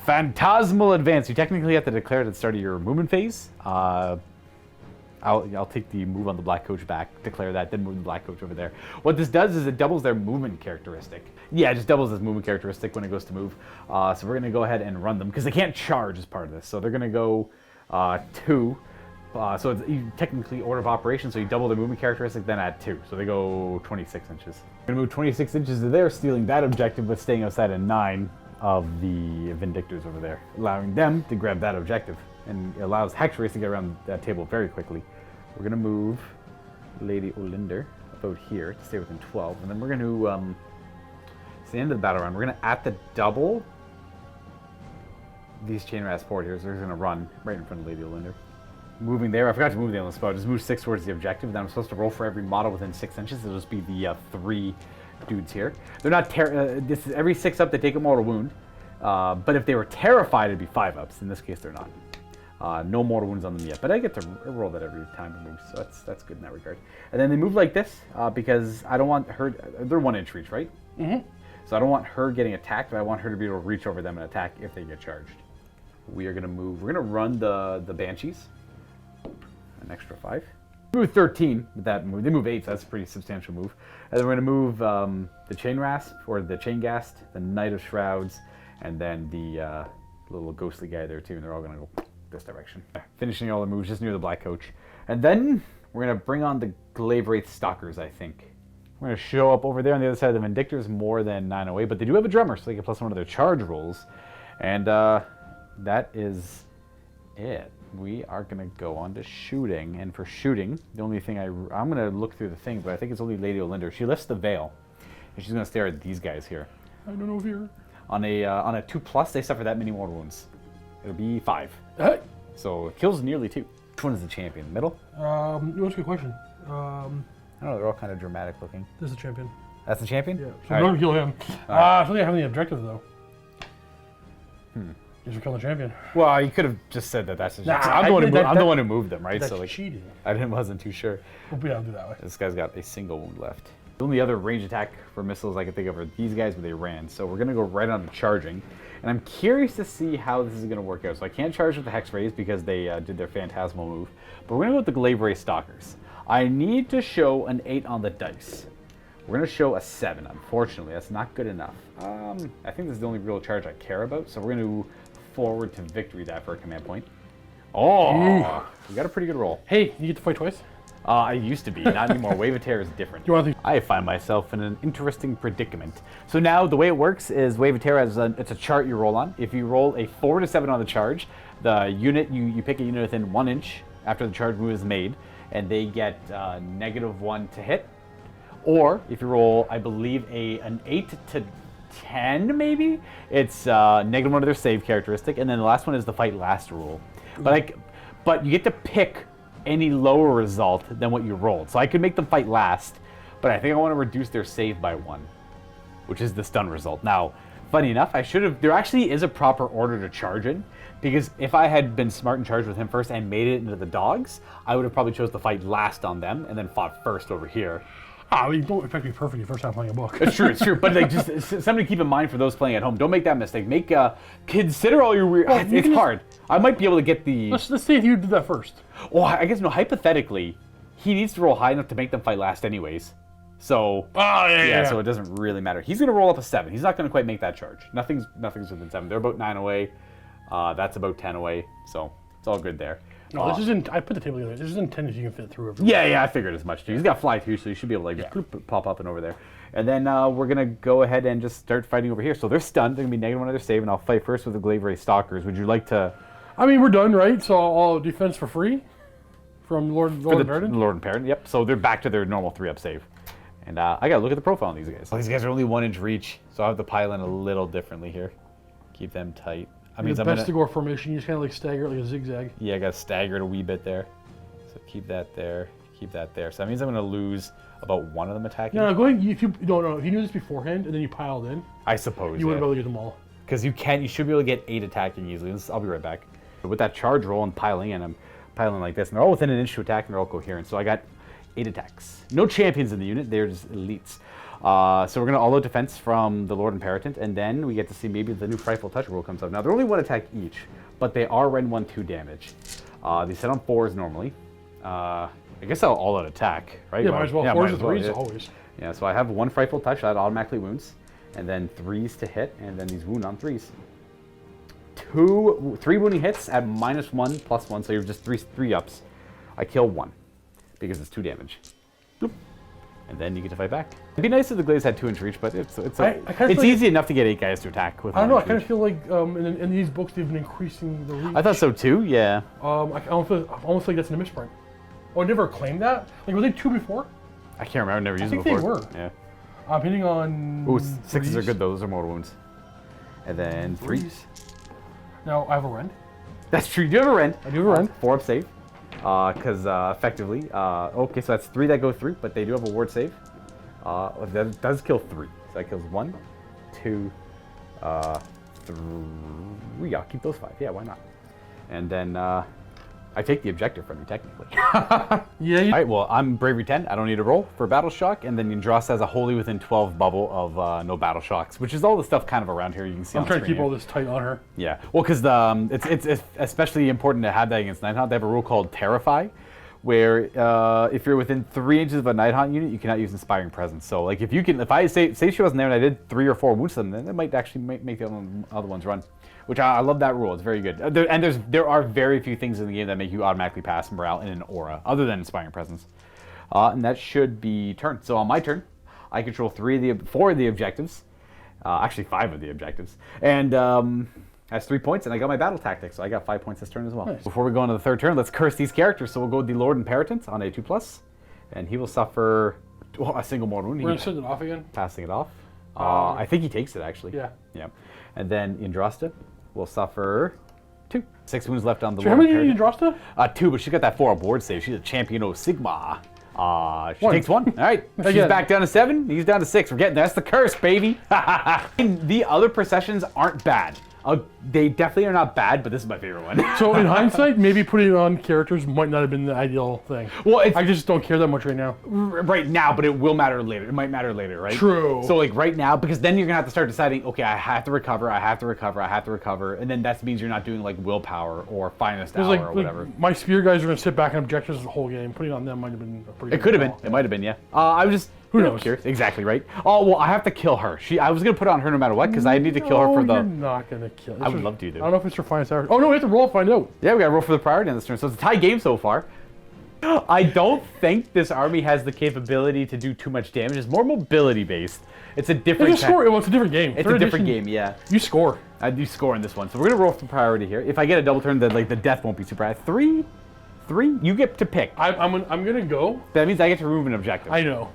Phantasmal Advance. You technically have to declare it at the start of your movement phase. I'll take the move on the Black Coach back, declare that, then move the Black Coach over there. What this does is it doubles their movement characteristic. Yeah, it just doubles this movement characteristic when it goes to move. So we're going to go ahead and run them, because they can't charge as part of this. So they're going to go 2. So it's technically order of operations, so you double the movement characteristic, then add 2. So they go 26 inches. We're going to move 26 inches to there, stealing that objective, but staying outside of 9 of the Vindictors over there, allowing them to grab that objective. And it allows Hex Rays to get around that table very quickly. We're going to move Lady Olinda about here to stay within 12. And then we're going to, it's the end of the battle round, we're going to, at the double, these chain rasp forward here, so they're going to run right in front of Lady Olinda. Moving there, I forgot to move the endless spell. Just move 6 towards the objective. Then I'm supposed to roll for every model within 6 inches. It'll just be the 3 dudes here. They're not this is every 6 up they take a mortal wound. But if they were terrified, it'd be 5 ups. In this case, they're not. No mortal wounds on them yet, but I get to roll that every time it moves, so that's good in that regard. And then they move like this because I don't want her. They're 1 inch reach, right? Mm-hmm. So I don't want her getting attacked, but I want her to be able to reach over them and attack if they get charged. We are gonna move. We're gonna run the Banshees. An extra 5. Move 13 with that move. They move 8, so that's a pretty substantial move. And then we're going to move the Chain Rasp, or the Chain Ghast, the Knight of Shrouds, and then the little ghostly guy there too, and they're all going to go this direction. Finishing all the moves just near the Black Coach. And then we're going to bring on the Glaive Wraith Stalkers, I think. We're going to show up over there on the other side of the Vindictors, more than 9 away, but they do have a drummer, so they get +1 of their charge rolls. And that is it. We are going to go on to shooting, and for shooting, the only thing I'm going to look through the thing, but I think it's only Lady Olinda. She lifts the veil, and she's going to stare at these guys here. I don't know if you're... On a 2+, they suffer that many more wounds. It'll be 5. So it kills nearly 2. Which one is the champion? Middle? That's a good question. I don't know, they're all kind of dramatic looking. This is the champion. That's the champion? Yeah, so I'm going to kill him. I don't think I have any objective, though. Just for killing the champion. Well, you could have just said that that's the champion. I'm the one who moved them, right? That's so like, cheating. I wasn't too sure. We'll be able to do that way. This guy's got a single wound left. The only other range attack for missiles I can think of are these guys, but they ran. So we're going to go right on to charging. And I'm curious to see how this is going to work out. So I can't charge with the Hex Rays because they did their Phantasmal move. But we're going to go with the Glaive Ray Stalkers. I need to show an 8 on the dice. We're going to show a 7. Unfortunately, that's not good enough. I think this is the only real charge I care about. So we're going to forward to victory that for a command point. Oh, we got a pretty good roll. Hey, you get to fight twice? I used to be, not anymore. Wave of Terror is different. I find myself in an interesting predicament. So now the way it works is Wave of Terror it's a chart you roll on. If you roll a 4 to 7 on the charge, the unit you pick a unit within 1 inch after the charge move is made, and they get -1 to hit. Or if you roll, I believe an 8 to 10 maybe, it's -1 to their save characteristic, and then the last one is the fight last rule. But you get to pick any lower result than what you rolled. So I could make them fight last, but I think I want to reduce their save by 1, which is the stun result. Now, funny enough, there actually is a proper order to charge in, because if I had been smart and charged with him first and made it into the dogs, I would have probably chose to fight last on them and then fought first over here. Ah, you don't expect me perfect your first time playing a book. It's true, but like, just something to keep in mind for those playing at home. Don't make that mistake. Consider all your weird. Well, it's hard. I might be able to get the. Let's see if you did that first. Well, I guess no. Hypothetically, he needs to roll high enough to make them fight last, anyways. So. Oh yeah. So it doesn't really matter. He's gonna roll up a 7. He's not gonna quite make that charge. Nothing's within 7. They're about 9 away. That's about 10 away. So it's all good there. No, this isn't. I put the table together. This isn't 10 if you can fit through everything. Yeah, I figured as much too. He's got fly too, so you should be able to like just pop up and over there. And then we're gonna go ahead and just start fighting over here. So they're stunned. They're gonna be -1 to their save, and I'll fight first with the Glaive Ray Stalkers. Would you like to? I mean, we're done, right? So all defense for free from Lord and Parent. Lord and Parent. Yep. So they're back to their normal 3-up save. And I gotta look at the profile on these guys. Well, these guys are only 1 inch reach, so I have to pile in a little differently here. Keep them tight. I mean, the Bestigor formation, you just kind of like stagger it like a zigzag. Yeah, I got to stagger it a wee bit there. So keep that there, keep that there. So that means I'm going to lose about 1 of them attacking. No, if you knew this beforehand and then you piled in, I suppose you wouldn't be able to get them all. Because you should be able to get 8 attacking easily. I'll be right back. But with that charge roll and piling in, I'm piling like this, and they're all within 1 inch to attack, and they're all coherent. So I got 8 attacks. No champions in the unit; they're just elites. So we're going to all-out defense from the Lord Imperatant, and then we get to see maybe the new Frightful Touch rule comes up. Now, they're only 1 attack each, but they are Ren 1/2 damage. They set on 4s normally. I guess I'll all-out attack, right? Yeah, might as well. 4s and 3s, yeah. always. Yeah, so I have 1 Frightful Touch that automatically wounds, and then 3s to hit, and then these wound on 3s. 3 wounding hits at -1, +1, so you're just 3 ups. I kill 1, because it's 2 damage. Bloop. And then you get to fight back. It'd be nice if the Glaives had 2 inch reach, but it's easy enough to get 8 guys to attack with. I don't know. I kind of feel like in these books they've been increasing the reach. I thought so too. Yeah. I almost feel like that's in a misprint. Oh, I never claimed that. Like, were they 2 before? I can't remember. I've never used them think before. they were. Yeah. I'm hitting on. Ooh, 6s are good though. Those are mortal wounds. And then 3s. Now I have a rend. That's true. You do have a rend. I do have a rend. 4-up save. Because effectively, okay, so that's 3 that go through, but they do have a ward save. That does kill 3. So that kills 1, 2, 3. I'll keep those 5. Yeah, why not? And then I take the objective from you, technically. Yeah. All right, well, I'm Bravery 10. I don't need a roll for Battle Shock, and then Yndrosta has a wholly within 12 bubble of no Battle Shocks, which is all the stuff kind of around here you can see on the screen. I'm trying to keep all this tight on her. Yeah, well, because it's especially important to have that against Nighthaunt. They have a rule called Terrify, where if you're within 3 inches of a Nighthaunt unit, you cannot use Inspiring Presence. So, like, if I say she wasn't there and I did 3 or 4 wounds to them, then that might actually make the other ones run. Which I love that rule. It's very good. There are very few things in the game that make you automatically pass morale in an aura, other than Inspiring Presence. And that should be turn. So on my turn, I control 4 of the objectives. Actually 5 of the objectives. And that's 3 points, and I got my battle tactics, so I got 5 points this turn as well. Nice. Before we go into the 3rd turn, let's curse these characters. So we'll go with the Lord Imperatant on a 2+, and he will suffer a single mortal wound. We're gonna send it off again. Passing it off. I think he takes it actually. Yeah. Yeah. And then Yndrosta will suffer 2. 6 wounds left on the So Lord how many did Imperatant. Yndrosta? 2, but she got that 4 ward save. She's a champion of Sigmar. She 1. takes 1. All right. She's back down to 7. He's down to 6. We're getting there. That's the curse, baby. The other processions aren't bad. They definitely are not bad, but this is my favorite one. So in hindsight, maybe putting it on characters might not have been the ideal thing. Well, I just don't care that much right now. Right now, but it will matter later. It might matter later, right? True. So like right now, because then you're gonna have to start deciding, okay, I have to recover, I have to recover, I have to recover, and then that means you're not doing like willpower or finest hour or whatever. My spear guys are gonna sit back and objectives the whole game. Putting it on them might have been a pretty. It could have been. It might have been, yeah. I was just. Who knows? Curious. Exactly right. Oh well, I have to kill her. I was gonna put it on her no matter what because I need to kill her for the. You're not gonna kill her. I would love to, dude. I don't know if it's for finest hours. Oh no, we have to roll to find out. Yeah, we gotta roll for the priority on this turn. So it's a tie game so far. I don't think this army has the capability to do too much damage. It's more mobility based. It's a different. It's a score. Well, it's a different game. It's a different game, yeah. You score. I do score in this one, so we're gonna roll for priority here. If I get a double turn, then like the death won't be super high. Three. You get to pick. I'm gonna go. That means I get to remove an objective. I know.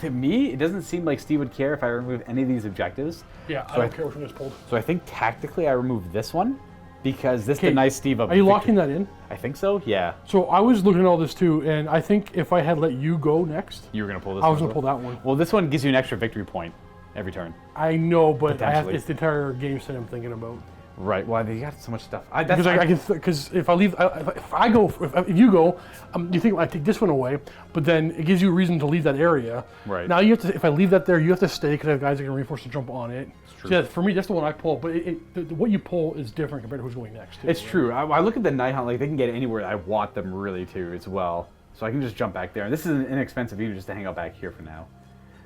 To me, it doesn't seem like Steve would care if I remove any of these objectives. Yeah, I don't care which one is pulled. So I think tactically I remove this one because this denies Steve up. Are you locking that in? I think so. Yeah. So I was looking at all this too, and I think if I had let you go next, You were gonna pull this. I was gonna pull that one. Well, this one gives you an extra victory point every turn. I know, but Potentially. it's the entire game set I'm thinking about. Right. Well, they got so much stuff. Because if I leave, if you go, you think I take this one away, but then it gives you a reason to leave that area. Right. Now you have to. If I leave that there, you have to stay because I have guys that can reinforce to jump on it. true. So yeah, for me, that's the one I pull. But what you pull is different compared to who's going next. Too, It's right? true. I look at the Nighthaunt, like they can get anywhere I want them really to as well. So I can just jump back there. And this is inexpensive even just to hang out back here for now.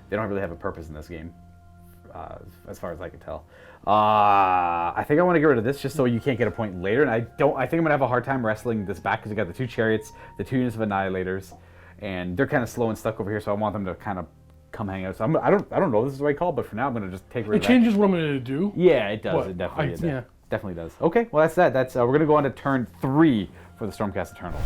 They don't really have a purpose in this game, as far as I can tell. I think I want to get rid of this just so you can't get a point later. And I think I'm gonna have a hard time wrestling this back because you got the 2 chariots, the 2 units of annihilators, and they're kind of slow and stuck over here. So I want them to kind of come hang out. So I don't know if this is the right call, but for now I'm gonna just take rid of that. It changes what I'm gonna do. Yeah, it does. What? It definitely, yeah. Definitely does. Okay, well that's that. That's we're gonna go on to turn 3 for the Stormcast Eternal.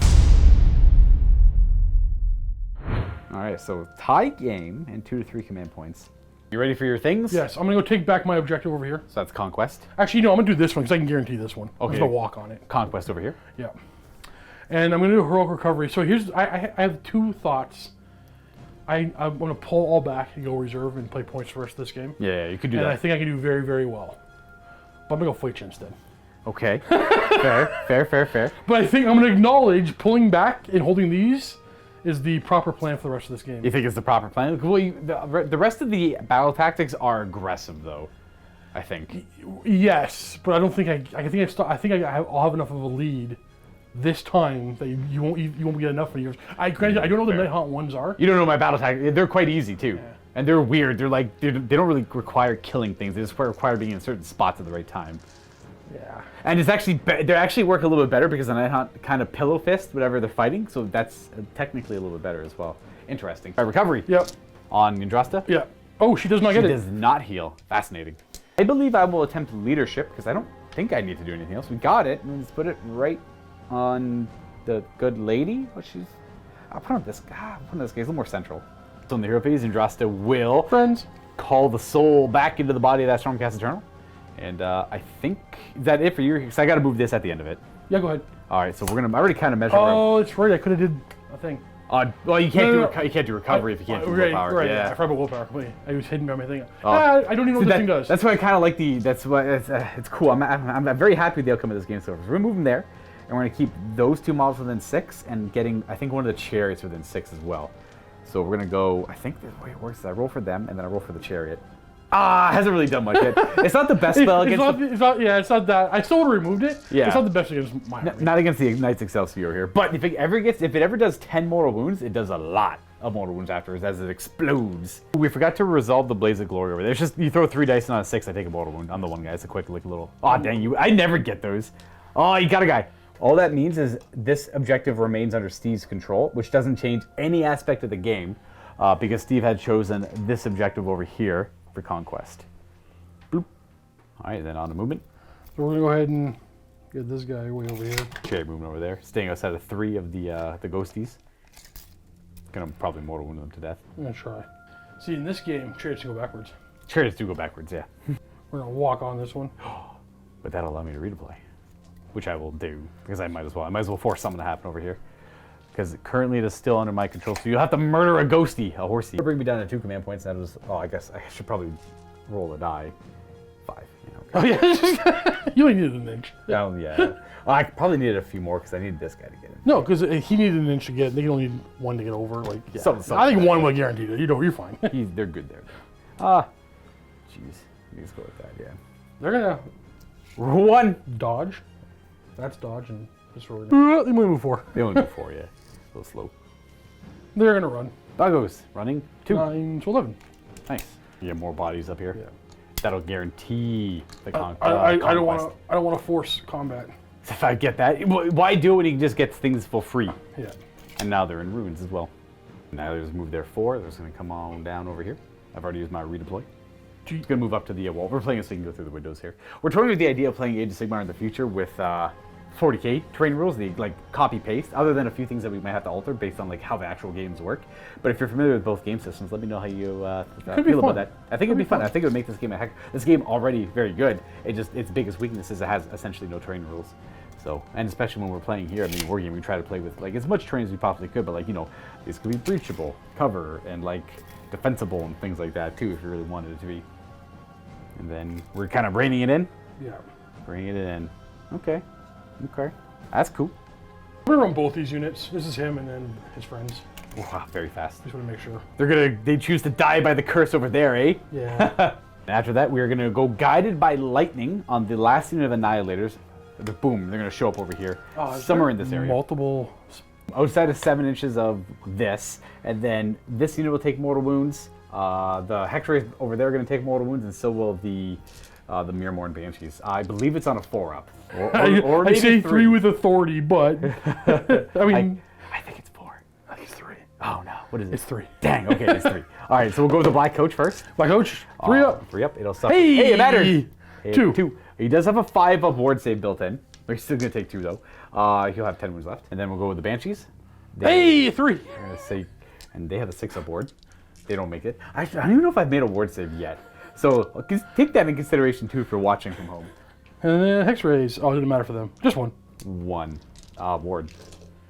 All right, so tie game and 2 to 3 command points. You ready for your things? Yes, I'm gonna go take back my objective over here. So that's Conquest. Actually, no, I'm gonna do this one because I can guarantee this one. Okay. I'm gonna walk on it. Conquest over here. Yeah. And I'm gonna do heroic recovery. So here's I have 2 thoughts. I'm gonna pull all back and go reserve and play points for the rest of this game. Yeah, you could do And that. I think I can do very, very well. But I'm gonna go fight you instead. Okay. Fair. But I think I'm gonna acknowledge pulling back and holding these is the proper plan for the rest of this game. You think it's the proper plan? Well, the rest of the battle tactics are aggressive, though. I think. Yes, but I don't think I'll have enough of a lead this time that you won't get enough of yours. I don't know what the Nighthaunt ones are. You don't know my battle tactics. They're quite easy too, and they're weird. They're like they don't really require killing things. They just require being in certain spots at the right time. Yeah. And it's actually they actually work a little bit better because the Nighthaunt kind of pillow fist whatever they're fighting, so that's technically a little bit better as well. Interesting. All right, recovery. Yep. On Yndrasta. Yeah. Oh, she does not get She it. does not heal. Fascinating. I believe I will attempt leadership because I don't think I need to do anything else. We got it. And let's put it right on the good lady. I'll put on this guy. I'll put on this guy. He's a little more central. So in the hero phase, Yndrasta will call the soul back into the body of that Stormcast Eternal. And I think, is that it for you? Because I got to move this at the end of it. Yeah, go ahead. All right, so I already kind of measured. Oh, that's right. I could have did a thing. Well, you can't you can't do recovery if you can't do willpower. Right, yeah. I forgot about willpower. Wait, I was hidden by my thing. I don't even know what this thing does. That's why I kind of like that's why it's cool. I'm very happy with the outcome of this game so far. So we're moving there, and we're going to keep those 2 models within 6 and getting, I think, one of the chariots within 6 as well. So we're going to go, I think the way it works is I roll for them, and then I roll for the chariot. It hasn't really done much yet. It's not the best spell against it's not that. I still would have removed it. Yeah. It's not the best against my army. Not against the Knights Excelsior here. But if it ever does 10 mortal wounds, it does a lot of mortal wounds afterwards as it explodes. We forgot to resolve the Blaze of Glory over there. It's just, you throw 3 dice and on a 6, I take a mortal wound. I'm the one guy. It's a quick little... Oh, dang you. I never get those. Oh, you got a guy. All that means is this objective remains under Steve's control, which doesn't change any aspect of the game because Steve had chosen this objective over here for Conquest. Bloop. All right, then on to movement. So we're going to go ahead and get this guy way over here. Chariot movement over there, staying outside of 3 of the ghosties. Gonna probably mortal wound them to death. I'm going to try. See, in this game, chariots go backwards. Chariots do go backwards, yeah. We're going to walk on this one. But that'll allow me to redeploy, which I will do because I might as well. I might as well force something to happen over here because currently it is still under my control. So you'll have to murder a ghosty, a horsey. Bring me down to 2 command points. That was, I guess I should probably roll a die Oh yeah, you only needed an inch. Oh yeah. Well, I probably needed a few more because I needed this guy to get in. No, because he needed an inch to get. They can only need one to get over. Like, yeah. I think one will guarantee that. You're fine. They're good there. Jeez. Let's go with that. Yeah. They're gonna One. dodge. That's dodge and this road. They only move 4. They only do 4. Yeah. A little slow. They're gonna run. Doggos running 2. 9 to 11. Nice. You get more bodies up here. Yeah. That'll guarantee the I don't conquest. want to force combat. If I get that, why do it when you can just get things for free? Yeah. And now they're in ruins as well. Now they just move their 4. They're just going to come on down over here. I've already used my redeploy. It's going to move up to the wall. We're playing so you can go through the windows here. We're toying with the idea of playing Age of Sigmar in the future with 40k terrain rules, the like copy paste, other than a few things that we might have to alter based on like how the actual games work. But if you're familiar with both game systems, let me know how you feel about that. I think it'd be fun. I think it would make this game a heck. This game already very good. Its biggest weakness is it has essentially no terrain rules. So, and especially when we're playing here, I mean, MiniWarGaming, we try to play with like as much terrain as we possibly could, but like, you know, this could be breachable, cover, and like defensible and things like that too, if you really wanted it to be. And then we're kind of reining it in. Yeah. Bringing it in. Okay. Okay. That's cool. I'm gonna run both these units. This is him and then his friends. Wow, very fast. Just want to make sure. They choose to die by the curse over there, eh? Yeah. After that, we're gonna go guided by lightning on the last unit of annihilators. Boom, they're gonna show up over here. Somewhere in this area. Multiple. Outside of 7 inches of this, and then this unit will take mortal wounds. The Hex Rays over there are gonna take mortal wounds, and so will the Mirmorn Banshees. I believe it's on a 4-up. Or I maybe say 3 with authority, but I mean, I think it's 4. I think it's 3. Oh no, what is it? It's 3. Dang, okay, it's 3. All right, so we'll go with the Black Coach first. My coach, 3 up. 3 up, it'll suck. Hey, it mattered. 2. He does have a 5-up ward save built in. He's still gonna take 2 though. He'll have 10 wounds left, and then we'll go with the Banshees. Hey, 3. I'm gonna say, and they have a 6-up ward. They don't make it. I don't even know if I've made a ward save yet. So take that in consideration too if you're watching from home. And then Hex Rays. Oh, it didn't matter for them. Just 1. 1 ward.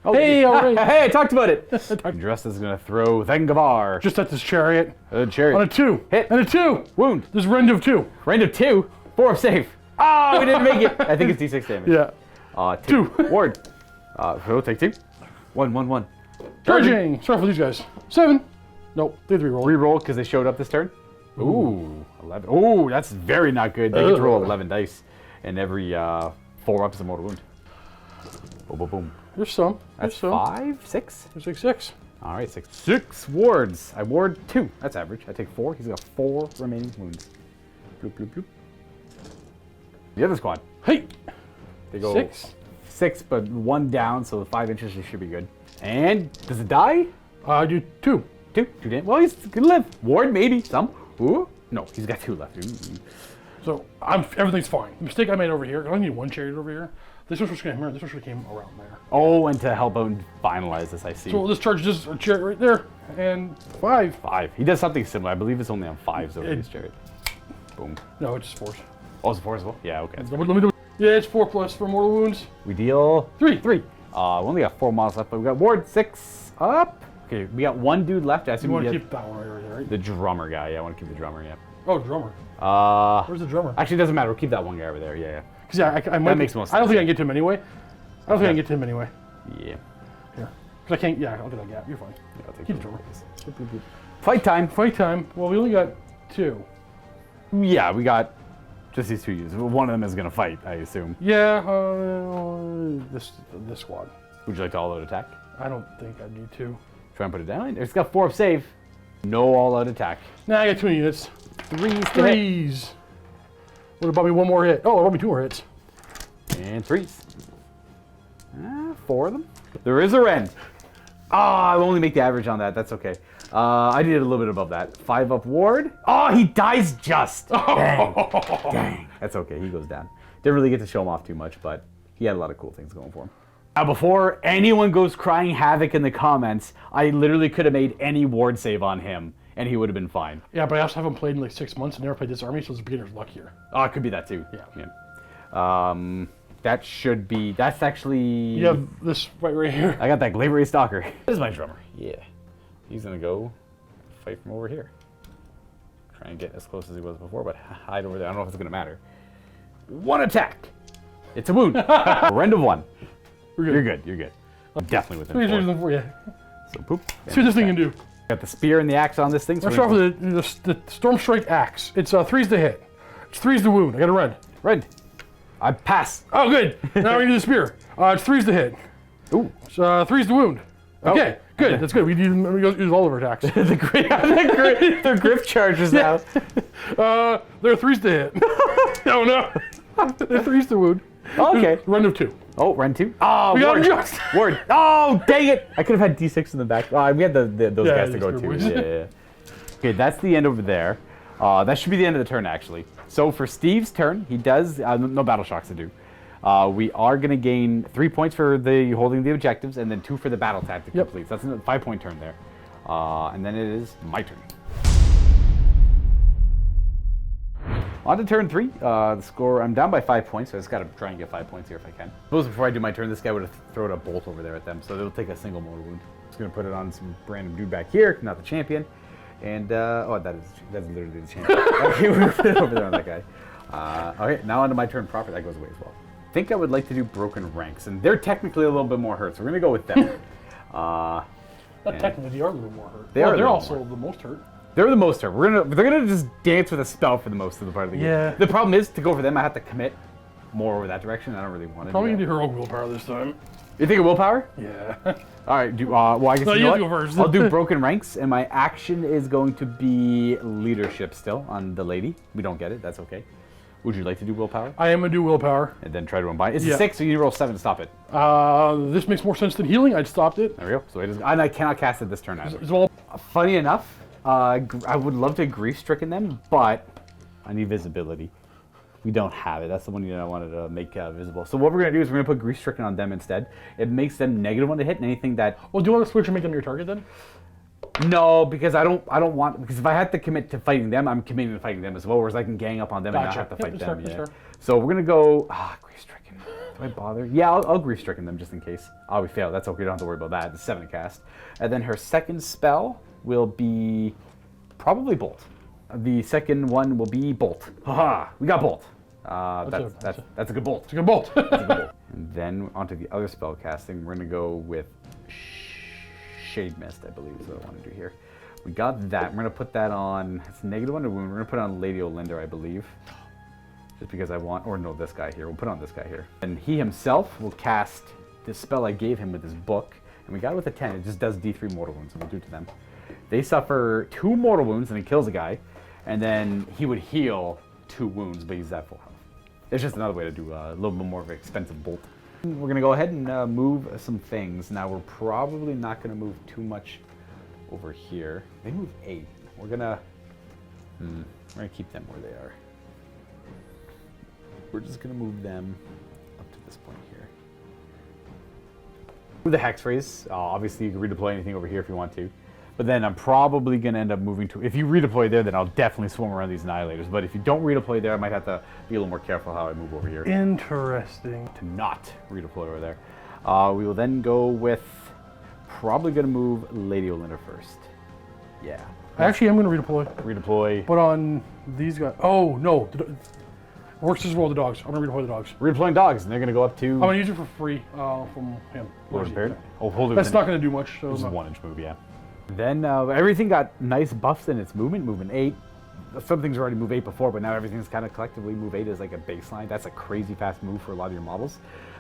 Oh, hey, all right. Hey, I talked about it. Dress is gonna throw Thengavar. Just at this chariot. Chariot. On a 2. Hit. And a 2. Wound. There's a range of 2. Range of 2. 4 save. Oh, we didn't make it. I think it's D6 damage. Yeah. 2. Ward. He'll take 2. 1. Charging. Sorry for these guys. 7. Nope. They 3 roll. Reroll because they showed up this turn. Ooh, 11. Ooh, that's very not good. They get to roll 11 dice, and every 4 ups is a mortal wound. Boom, boom, boom. There's some. That's 5, 6. There's like 6. All right, 6 wards. I ward 2. That's average. I take 4. He's got 4 remaining wounds. Bloop, bloop, bloop. The other squad. Hey. They go 6. 6, but 1 down, so 5 inches should be good. And does it die? I do 2. 2 damage. Well, he's gonna live. Ward maybe some. Ooh. No, he's got 2 left. Ooh. So everything's fine. The mistake I made over here, I only need 1 chariot over here. This one should have came, this one should have came around there. Oh, and to help out finalize this, I see. So this charge this chariot right there, and 5. 5. He does something similar. I believe it's only on 5s over this chariot. Boom. No, it's just 4s. Oh, it's a 4 as well? Yeah, okay. Let me do it. Yeah, it's 4 plus for mortal wounds. We deal 3. 3. We only got 4 models left, but we got ward 6 up. Okay, we got 1 dude left. I assume You want we to get keep that one right there, right? the drummer guy. Yeah, I want to keep the drummer, yeah. Oh, drummer. Where's the drummer? Actually, it doesn't matter. We'll keep that one guy over there. Yeah, Because I might. That makes most sense. I don't think I can get to him anyway. I don't think I can get to him anyway. yeah. Yeah. Because I can't. Yeah, I'll get that gap. You're fine. Yeah, I'll take Keep those the drummer. guys. Fight time. Fight time. Well, we only got 2. Yeah, we got just these 2 units. One of them is going to fight, I assume. Yeah. This squad. Would you like to all-out attack? I don't think I need to. Try and put it down. It's got 4 up save. No all-out attack. Nah, I got 2 units. 3s. 3s. Would have bought me 1 more hit. Oh, it bought me 2 more hits. And 3s. 4 of them. There is a rend. I will only make the average on that. That's okay. I needed a little bit above that. 5 up ward. Oh, he dies just. Dang. Dang. That's okay. He goes down. Didn't really get to show him off too much, but he had a lot of cool things going for him. Now, before anyone goes crying havoc in the comments, I literally could have made any ward save on him, and he would have been fine. Yeah, but I also haven't played in like 6 months and never played this army, so it's beginner's luck here. Oh, it could be that too. Yeah. That should be. That's actually. You have this right here. I got that Glavery Stalker. This is my drummer. Yeah. He's gonna go fight from over here. Try and get as close as he was before, but hide over there. I don't know if it's gonna matter. 1 attack. It's a wound. Rend of 1. We're good. You're good. You're good. Definitely within 4. 3 3 4, yeah. So poop. See what this thing can do. Got the spear and the axe on this thing. So Let's start with the Storm Strike Axe. It's 3's to hit. It's 3's to wound. I got a rend. Rend. I pass. Oh, good. Now we need the spear. It's 3's to hit. Ooh. It's 3's to wound. Okay, good. That's good. We use all of our attacks. the grip charges now. They're 3's to hit. Oh no. They're 3's to wound. Okay. Rend of 2. Oh, Rend 2. Oh, We got word. him just. Word. Oh, dang it. I could have had D6 in the back. We had those guys to just go the to. boys. Yeah. Okay, that's the end over there. That should be the end of the turn, actually. So for Steve's turn, he does no battle shocks to do. We are going to gain 3 points for the holding the objectives, and then 2 for the battle tactic complete. So that's a 5-point turn there. And then it is my turn. On to turn 3. The score, I'm down by 5 points, so I just got to try and get 5 points here if I can. Suppose before I do my turn, this guy would have thrown a bolt over there at them, so they'll take a single mortal wound. Just going to put it on some random dude back here, not the champion. And, that's literally the champion. Okay, we're going to put it over there on that guy. Okay, now onto my turn proper. That goes away as well. I think I would like to do Broken Ranks, and they're technically a little bit more hurt, so we're going to go with them. Technically, they are a little more hurt. They're also the most hurt. They're the most hurt. They're gonna just dance with a spell for the most of the part of the game. Yeah. The problem is, to go for them, I have to commit more over that direction. I don't really want to Probably do gonna that. do heroic willpower this time. You think of willpower? Yeah. All right. Well, I guess No, you you know have to what? go first. I'll do Broken Ranks, and my action is going to be leadership still on the lady. We don't get it. That's okay. Would you like to do willpower? I am gonna do willpower. And then try to unbind. It's Yeah. a 6, so you need to roll 7 to stop it. This makes more sense than healing. I'd stopped it. There we go. So it is, and I cannot cast it this turn either. It's all. Funny enough, I would love to grief-stricken them, but I need visibility. We don't have it. That's the one unit I wanted to make visible. So what we're going to do is we're going to put grief-stricken on them instead. It makes them -1 to hit, and anything that... Well, do you want to switch and make them your target then? No, because I don't want... Because if I had to commit to fighting them, I'm committing to fighting them as well, whereas I can gang up on them and not have to fight them. Fair. So we're going to go... grief-stricken. Do I bother? Yeah, I'll grief-stricken them just in case. Oh, we failed. That's okay. Don't have to worry about that. It's 7 to cast. And then her second spell will be probably Bolt. The second one will be Bolt. Haha, we got Bolt. That's a good bolt. It's a good bolt. That's a good bolt. And then onto the other spell casting, we're gonna go with Shade Mist, I believe is what I want to do here. We got that. We're gonna put that on. It's -1 to wound. We're gonna put it on Lady Olinda, I believe. Just because I want, or no, this guy here. We'll put it on this guy here. And he himself will cast this spell I gave him with his book. And we got it with a 10. It just does D3 mortal wounds, and we'll do it to them. They suffer 2 mortal wounds, and he kills a guy. And then he would heal 2 wounds, but he's at full health. It's just another way to do a little bit more of an expensive bolt. We're gonna go ahead and move some things. Now we're probably not gonna move too much over here. They move 8. We're gonna keep them where they are. We're just gonna move them up to this point here. With the hex phrase, obviously you can redeploy anything over here if you want to. But then I'm probably going to end up moving to... If you redeploy there, then I'll definitely swim around these Annihilators. But if you don't redeploy there, I might have to be a little more careful how I move over here. Interesting. To not redeploy over there. We will then go with... Probably going to move Lady Olinda first. Yeah. I actually am going to redeploy. Redeploy. But on these guys... Oh, no. Works as well with the dogs. I'm going to redeploy the dogs. Redeploying dogs, and they're going to go up to... I'm going to use it for free from him. Lord Impaired? Oh, hold it. That's not going to do much. So this is a 1-inch move, yeah. Then everything got nice buffs in its movement 8. Some things already move 8 before, but now everything's kind of collectively move 8 as like a baseline. That's a crazy fast move for a lot of your models.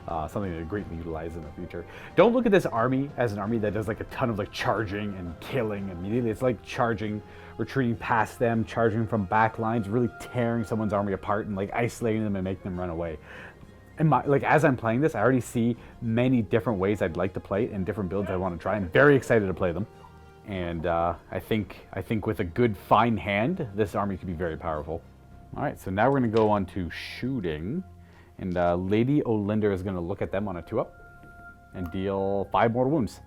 Something to greatly utilize in the future. Don't look at this army as an army that does like a ton of like charging and killing immediately. It's like charging, retreating past them, charging from back lines, really tearing someone's army apart and like isolating them and making them run away. And as I'm playing this, I already see many different ways I'd like to play it and different builds I want to try. I'm very excited to play them. And I think with a good fine hand, this army could be very powerful. All right, so now we're going to go on to shooting. And Lady Olinda is going to look at them on a 2-up and deal 5 mortal wounds.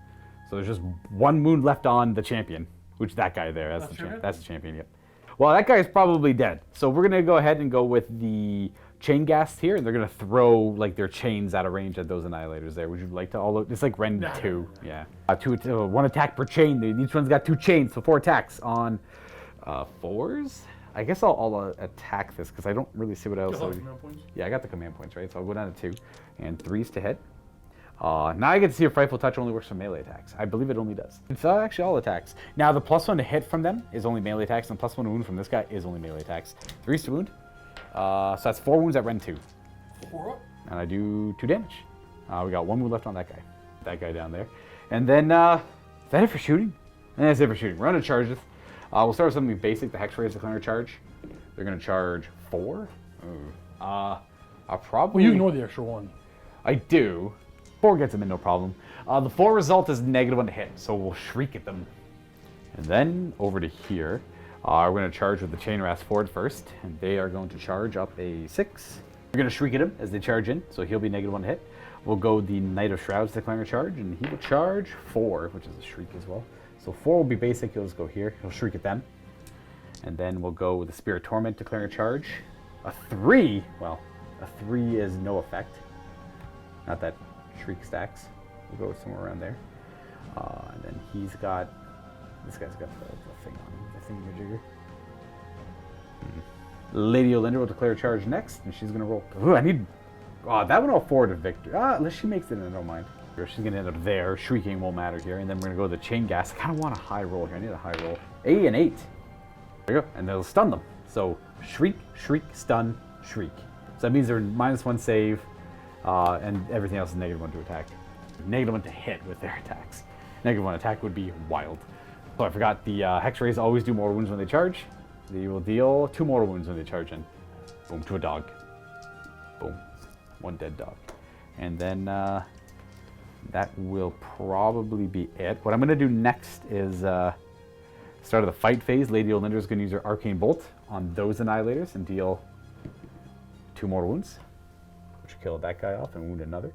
So there's just 1 wound left on the champion, which that guy there, that's the champion, yep. Well, that guy is probably dead. So we're going to go ahead and go with the chain gas here, and they're going to throw like their chains out of range at those Annihilators there. Would you like to it's like Rend 2, yeah. 1 attack per chain. Each one's got 2 chains, so 4 attacks on 4s. I guess I'll attack this because I don't really see what else. Points? Yeah, I got the command points, right? So I'll go down to 2. And 3's to hit. Now I get to see if Frightful Touch only works for melee attacks. I believe it only does. It's actually all attacks. Now the +1 to hit from them is only melee attacks, and +1 to wound from this guy is only melee attacks. 3's to wound. So that's 4 wounds at Rend 2. 4 up. And I do 2 damage. We got 1 wound left on that guy. That guy down there. And then, is that it for shooting? And that's it for shooting. Run to charges. We'll start with something basic. The Hexrays declare a charge. They're going to charge 4. I'll probably... Well, you ignore the extra 1. I do. 4 gets them in, no problem. The 4 result is -1 to hit, so we'll shriek at them. And then over to here, we're going to charge with the Chain Rasp forward first, and they are going to charge up a 6. We're going to shriek at him as they charge in, so he'll be -1 to hit. We'll go the Knight of Shrouds declaring a charge, and he will charge 4, which is a shriek as well. So 4 will be basic. He'll just go here. He'll shriek at them. And then we'll go with the Spirit Torment declaring a charge. A 3, well, a 3 is no effect. Not that shriek stacks. We'll go somewhere around there. And then he's got, this guy's got the thing on him, the thingamajigger. Lady Olinda will declare a charge next, and she's going to roll. Ooh, I need, that one all forward to victory. Unless she makes it in, I don't mind. She's going to end up there. Shrieking won't matter here. And then we're going to go to the Chain Gas. I kind of want a high roll here. I need a high roll. 8 and 8. There you go. And they'll stun them. So shriek, shriek, stun, shriek. So that means they're -1 save, and everything else is -1 to attack. -1 to hit with their attacks. -1 attack would be wild. So I forgot the Hex Rays always do mortal wounds when they charge. They will deal 2 mortal wounds when they charge in. Boom, to a dog. Boom. 1 dead dog. And then that will probably be it. What I'm going to do next is start of the fight phase. Lady Olinda is going to use her Arcane Bolt on those Annihilators and deal 2 mortal wounds, which will kill that guy off and wound another.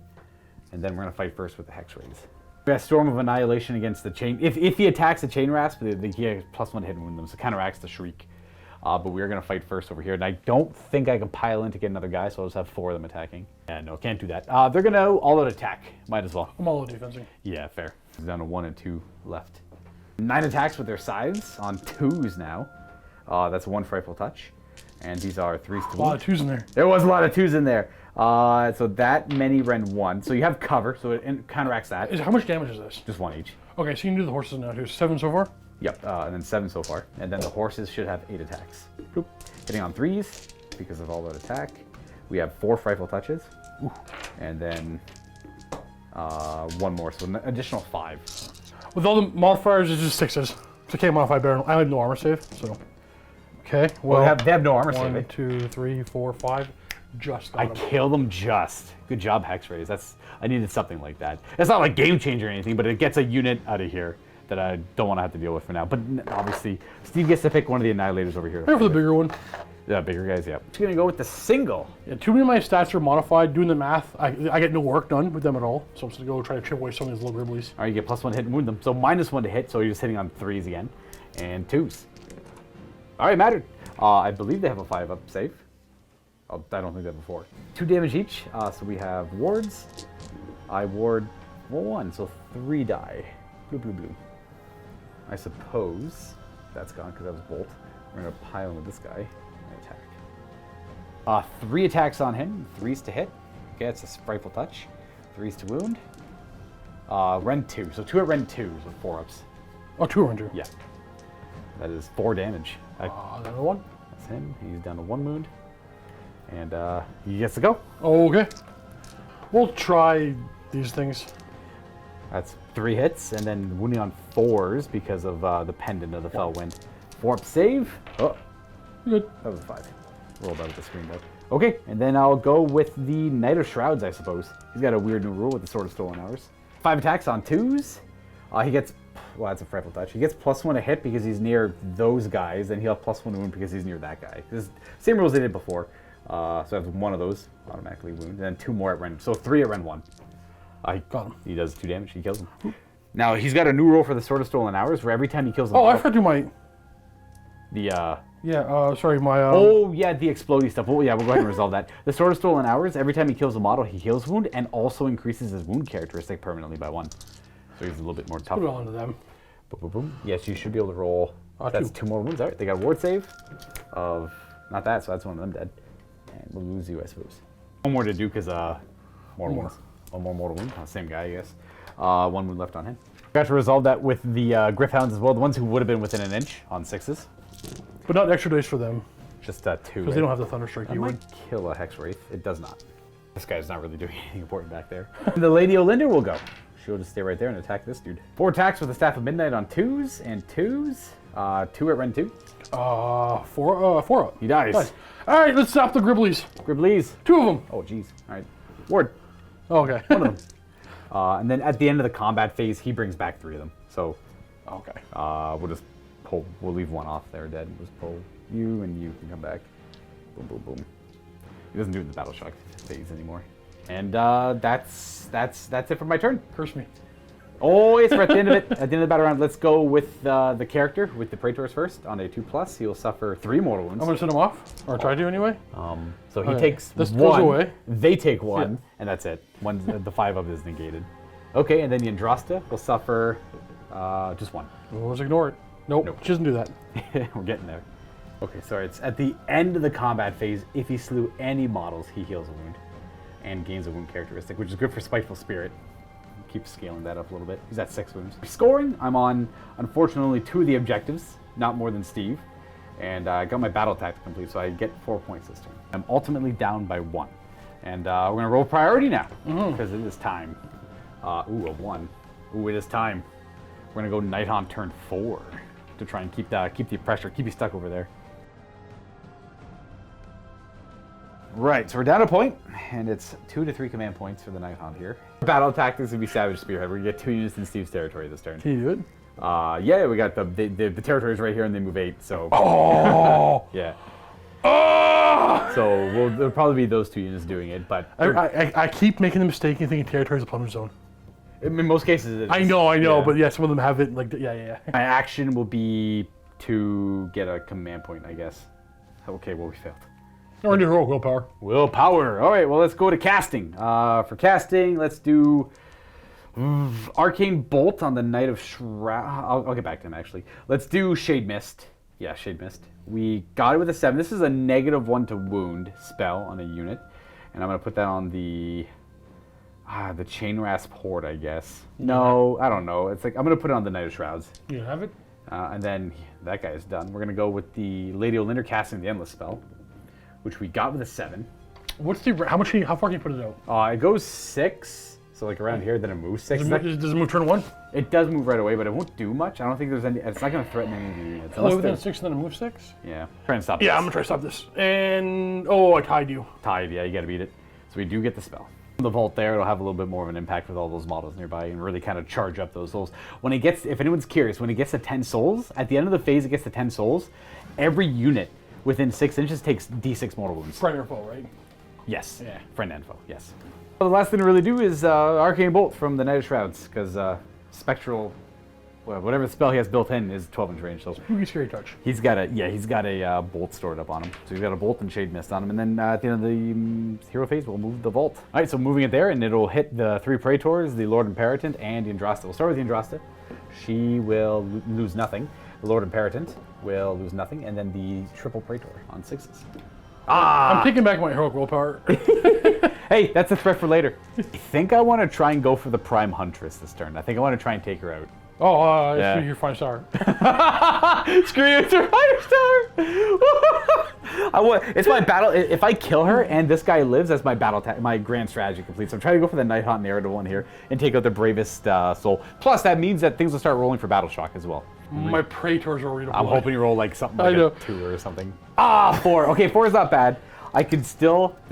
And then we're going to fight first with the Hex Rays. We have Storm of Annihilation against the Chain. If he attacks the Chain Rasp, he has +1 hit and wound them, so it counteracts the Shriek. But we're going to fight first over here. And I don't think I can pile in to get another guy, so I'll just have 4 of them attacking. Yeah, no, can't do that. They're going to all-out attack. Might as well. I'm all-out defensing. Yeah, fair. It's down to 1 and 2 left. 9 attacks with their scythes on 2s now. That's 1 Frightful Touch. And these are 3s to wound. A lot of 2s in there. There was a lot of 2s in there. So that many Rend 1. So you have cover, so it counteracts that. How much damage is this? Just 1 each. Okay, so you can do the horses now too. 7 so far? Yep, and then 7 so far. And then the horses should have 8 attacks. Boop. Hitting on 3s because of all that attack. We have 4 Frightful Touches. Ooh. And then 1 more, so an additional 5. With all the modifiers, it's just 6s. So I can't modify Baron. I have no armor save, so. Okay, well. They have no armor save. 1, 2, 3, 4, 5. Just got I him. killed them just. Good job, Hex Rays. I needed something like that. It's not like game changer or anything, but it gets a unit out of here that I don't want to have to deal with for now. But obviously, Steve gets to pick one of the Annihilators over here. Here for the bigger one. Yeah, bigger guys, yeah. Just going to go with the single. Yeah, too many of my stats are modified. Doing the math, I get no work done with them at all. So I'm just going to go try to chip away some of these little gribblies. All right, you get +1 hit and wound them. So -1 to hit, so you're just hitting on 3s again. And 2s. All right, mattered. I believe they have a 5-up save. Oh, I don't think they have a 4. 2 damage each. So we have wards. I ward 1, so 3 die. Blue, blue, blue. I suppose that's gone because that was bolt. We're going to pile in with this guy and attack. 3 attacks on him. 3s to hit. Okay, it's a Frightful Touch. 3s to wound. Rend 2. So 2 at Rend 2 with 4-ups. Oh, 2 Rend 2. Yeah. That is 4 damage. Another 1. That's him. He's down to 1 wound. And he gets to go. Okay. We'll try these things. That's 3 hits, and then wounding on 4s because of the pendant of the fell wind. 4-up save. Oh, Good. that was a 5. Rolled out of the screen though. Okay, and then I'll go with the Knight of Shrouds, I suppose. He's got a weird new rule with the Sword of Stolen Hours. 5 attacks on 2s. He gets, well, that's a Frightful Touch. He gets +1 to hit because he's near those guys, and he'll have +1 to wound because he's near that guy. This same rules they did before. So I have 1 of those automatically wound, and then 2 more at Rend. So 3 at Rend 1. Got him. He does 2 damage. He kills him. Now he's got a new rule for the Sword of Stolen Hours, where every time he kills him. Oh, I forgot to do my. The Yeah. Sorry, my. Oh yeah, the explodey stuff. Well, yeah, we'll go ahead and resolve that. The Sword of Stolen Hours. Every time he kills a model, he heals wound and also increases his wound characteristic permanently by 1. So he's a little bit more tough. Put it on to them. Boom, boom, boom. Yes, you should be able to roll That's 2. 2 more wounds. All right, they got a ward save of not that, so that's one of them dead. And we'll lose you, I suppose. One more to do because more wounds. One more mortal wound. Same guy, I guess. 1 wound left on him. Got to resolve that with the Griffhounds as well, the ones who would have been within an inch on 6s. But not extra dice for them. Just 2. Because they don't have the Thunderstrike It might keyword. kill a Hex Wraith. It does not. This guy's not really doing anything important back there. The Lady Olinda will go. She'll just stay right there and attack this dude. 4 attacks with the Staff of Midnight on 2s and 2s. 2 at Ren 2. 4 up. He dies. Nice. All right, let's stop the Gribblies. Gribblies. 2 of them. Oh, jeez. All right. Ward. Oh, okay. One of them. And then at the end of the combat phase, he brings back 3 of them. So, Okay. we'll just pull. We'll leave 1 off there dead. We'll just pull you, and you can come back. Boom, boom, boom. He doesn't do it in the battle shock phase anymore. And that's it for my turn. Curse me. Oh, yes, we're at the end of it. At the end of the battle round, let's go with the character, with the Praetors first. On a 2+, he'll suffer 3 mortal wounds. I'm going to send him off. Or try to anyway. So he Okay. takes This 1. goes away. They take 1, Yeah. and that's it. The 5 of it is negated. Okay, and then the Andrasta will suffer just 1. We'll just ignore it. Nope. She doesn't do that. We're getting there. Okay, sorry. It's at the end of the combat phase. If he slew any models, he heals a wound and gains a wound characteristic, which is good for Spiteful Spirit. Keep scaling that up a little bit. He's at 6 wounds. Scoring, I'm on, unfortunately, 2 of the objectives, not more than Steve. And I got my battle tactic complete, so I get 4 points this turn. I'm ultimately down by 1. And we're going to roll priority now, because it is time. Ooh, a 1. Ooh, it is time. We're going to go Nighthaunt turn 4 to try and keep the pressure, keep you stuck over there. Right, so we're down a point, and it's 2 to 3 command points for the Nighthaunt here. Battle tactics would be Savage Spearhead. We're going to get 2 units in Steve's territory this turn. Can you do it? Yeah, we got the territories right here, and they move 8, so... Oh! Yeah. Oh! So there'll probably be those 2 units doing it, but... I keep making the mistake and thinking territory is a plunge zone. In most cases it is. I know, Yeah. but yeah, some of them have it like, yeah. My action will be to get a command point, I guess. Okay, well, we failed. Or do roll willpower. Willpower. All right, well, let's go to casting. For casting, let's do Arcane Bolt on the Knight of Shroud. I'll get back to him, actually. Let's do Shade Mist. Yeah, Shade Mist. We got it with a 7. This is a -1 to wound spell on a unit. And I'm going to put that on the Chain Rasp Horde, I guess. No, I don't know. It's like, I'm going to put it on the Knight of Shrouds. You have it? And then that guy is done. We're going to go with the Lady Olinda casting the Endless spell, which we got with a 7. What's the how far can you put it out? It goes 6, so like around here, then it moves 6. Does it move turn 1? It does move right away, but it won't do much. I don't think there's any. It's not going to threaten any of the units. Oh, within 6 and then it moves 6? Yeah. Try and stop. Yeah, this. I'm gonna try to stop this. And I tied you. Tied. Yeah, you got to beat it. So we do get the spell. The vault there, it'll have a little bit more of an impact with all those models nearby and really kind of charge up those souls. When it gets, if anyone's curious, when it gets to 10 souls, at the end of the phase it gets to 10 souls, every unit within 6 inches takes D6 mortal wounds. Friend or foe, right? Yes. Yeah. Friend and foe, yes. Well, the last thing to really do is Arcane Bolt from the Knight of Shrouds, because Spectral, whatever the spell he has built in is 12-inch range. So Spooky Scary Touch. he's got a bolt stored up on him. So he's got a bolt and Shade Mist on him. And then at the end of the hero phase, we'll move the vault. All right, so moving it there, and it'll hit the 3 Praetors, the Lord Imperatant, and the Andrasta. We'll start with the Andrasta. She will lose nothing. The Lord Imperatant will lose nothing, and then the triple Praetor on 6s. I'm taking back my heroic willpower. Hey, that's a threat for later. I think I want to try and go for the Prime Huntress this turn. I think I want to try and take her out. Yeah. You're 5-star. Screw you, it's her 5-star! It's my battle. If I kill her and this guy lives, that's my my grand strategy complete. So I'm trying to go for the Nighthaunt narrative one here and take out the bravest soul. Plus, that means that things will start rolling for battle shock as well. My Praetors are readable. I'm hoping you roll like something like I know. a 2 or something. 4. Okay, 4 is not bad. This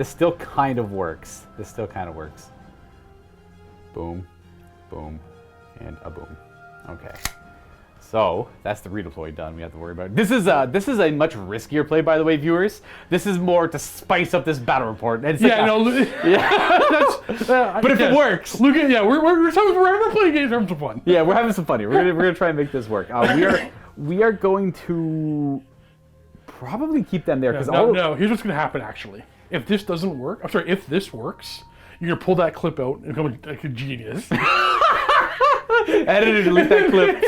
still kind of works. This still kind of works. Boom, boom, and a boom. Okay. So that's the redeploy done. We have to worry about it. This is a much riskier play, by the way, viewers. This is more to spice up this battle report. It's like but if it works, Luka, we're playing games having some fun. yeah, we're having some fun here. We're gonna try and make this work. We are going to probably keep them there because No, here's what's gonna happen actually. If this doesn't work, if this works, you're gonna pull that clip out and become like a genius. Editor, delete that clip.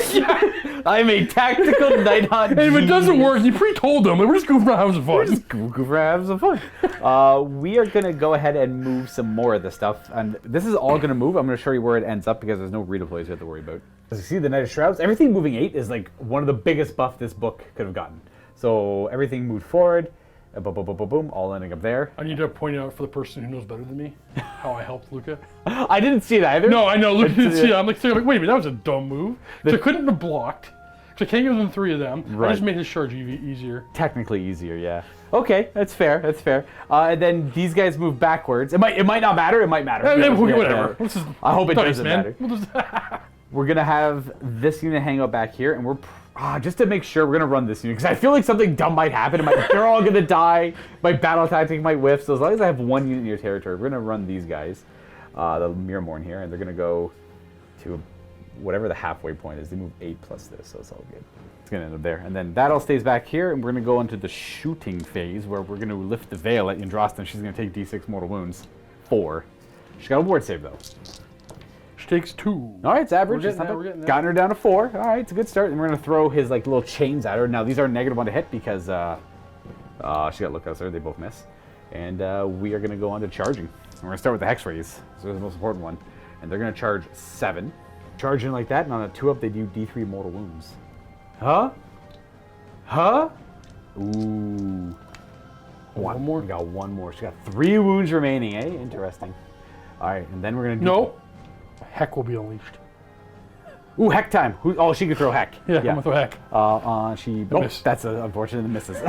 I'm a tactical Nighthaunt. And if it doesn't work, you pre-told them. We're just goofing around having fun. Just goof around, have some fun. We are gonna go ahead and move some more of this stuff, and this is all gonna move. I'm gonna show you where it ends up because there's no redeploys you have to worry about. As you see, the Knight of Shrouds, everything moving 8 is like one of the biggest buff this book could have gotten. So everything moved forward. Boom, boom, boom, boom, boom, all ending up there. I need to point out for the person who knows better than me how I helped Luka. I didn't see that either. No, I know. Luka didn't see it. I'm like, wait a minute, that was a dumb move. So I couldn't have blocked. So I can't get within 3 of them. Right. I just made his charge easier. Technically easier, yeah. Okay, that's fair. That's fair. And then these guys move backwards. It might not matter. It might matter. Whatever. I hope it doesn't man. matter. We're gonna have this unit hang out back here, and we're just to make sure we're gonna run this unit because I feel like something dumb might happen. They're all gonna die. My battle tactic might whiff. So as long as I have one unit in your territory, we're gonna run these guys, the Mirmorn here, and they're gonna go to whatever the halfway point is. They move 8 plus this, so it's all good. It's gonna end up there, and then that all stays back here, and we're gonna go into the shooting phase where we're gonna lift the veil at Yndrasta, and she's gonna take D6 mortal wounds. 4. She's got a ward save though. Takes 2. All right, it's average. We're getting there. Gotten her down to 4. All right, it's a good start. And we're gonna throw his like little chains at her. Now these are -1 to hit because she got Luka there. They both miss, and we are gonna go on to charging. We're gonna start with the hex rays. So the most important one, and they're gonna charge 7. Charge in like that, and on a 2-up they do D3 mortal wounds. Huh? Huh? Ooh. One more. We got 1 more. She got 3 wounds remaining. Eh? Interesting. All right, and then we're gonna do. No. Heck will be unleashed. Ooh, heck time. Oh, she can throw heck. Yeah, I'm gonna throw heck. Nope, that's unfortunate. It misses.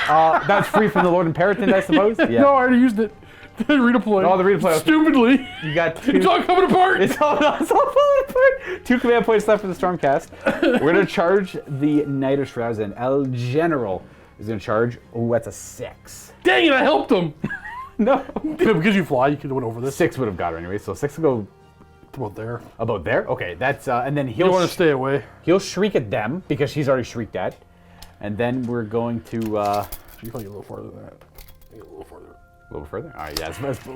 That's free from the Lord Imperator, I suppose. Yeah. No, I already used it. Redeploy. Oh, the redeploy. Stupidly. You got 2. It's all coming apart. It's all falling apart. 2 command points left for the Stormcast. We're gonna charge the Knight of Shrouds, and El General is gonna charge. Oh, that's a 6. Dang it! I helped him. No. Because you fly, you could have went over this. 6 would have got her anyway. So 6 will go. About there. About there? Okay, that's and then You want to stay away. He'll shriek at them because she's already shrieked at, and then we're going to. You can get a little farther than that. Get a little farther. A little further. All right, yeah.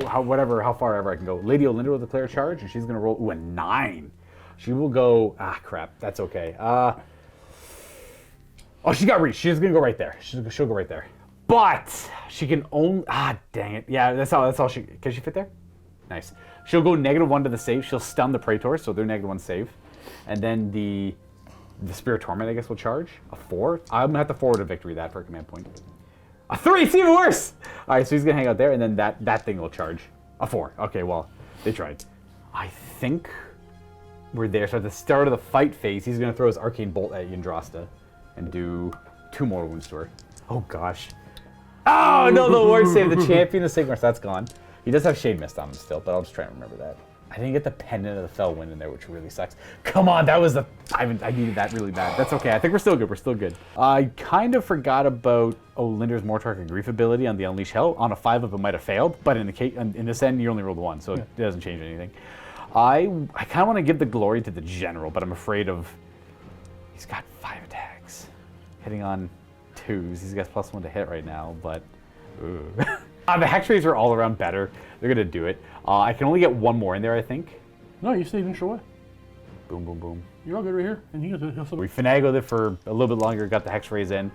How far ever I can go. Lady Olinda will declare a charge, and she's gonna roll. Ooh, a 9. She will go. Ah, crap. That's okay. Oh, she got reach. She's gonna go right there. She'll go right there. But she can only. Ah, dang it. Yeah, that's all she. Can she fit there? Nice. She'll go -1 to the save. She'll stun the Praetor, so they're -1 save. And then the Spirit Torment, I guess, will charge. A 4. I'm going to have to forward a victory that for a command point. A 3! It's even worse! All right, so he's going to hang out there, and then that thing will charge. A 4. Okay, well, they tried. I think we're there. So at the start of the fight phase, he's going to throw his Arcane Bolt at Yndrasta and do 2 mortal wounds to her. Oh, gosh. Oh, no, the ward save. The champion of Sigmar, so that's gone. He does have Shade Mist on him still, but I'll just try and remember that. I didn't get the Pendant of the Fell Wind in there, which really sucks. Come on, that was the... I needed that really bad. That's okay. I think we're still good. We're still good. I kind of forgot about Olinder's Mortarch and Grief ability on the Unleash Hell. On a 5-up, it might have failed, but in this end, you only rolled 1, so it doesn't change anything. I kind of want to give the glory to the General, but I'm afraid of... He's got 5 attacks. Hitting on 2s. He's got +1 to hit right now, but... Ooh. The hex rays are all around better. They're gonna do it. I can only get 1 more in there, I think. No, you stayed in away. Boom, boom, boom. You're all good right here. And he'll We finagled it for a little bit longer. Got the hex rays in.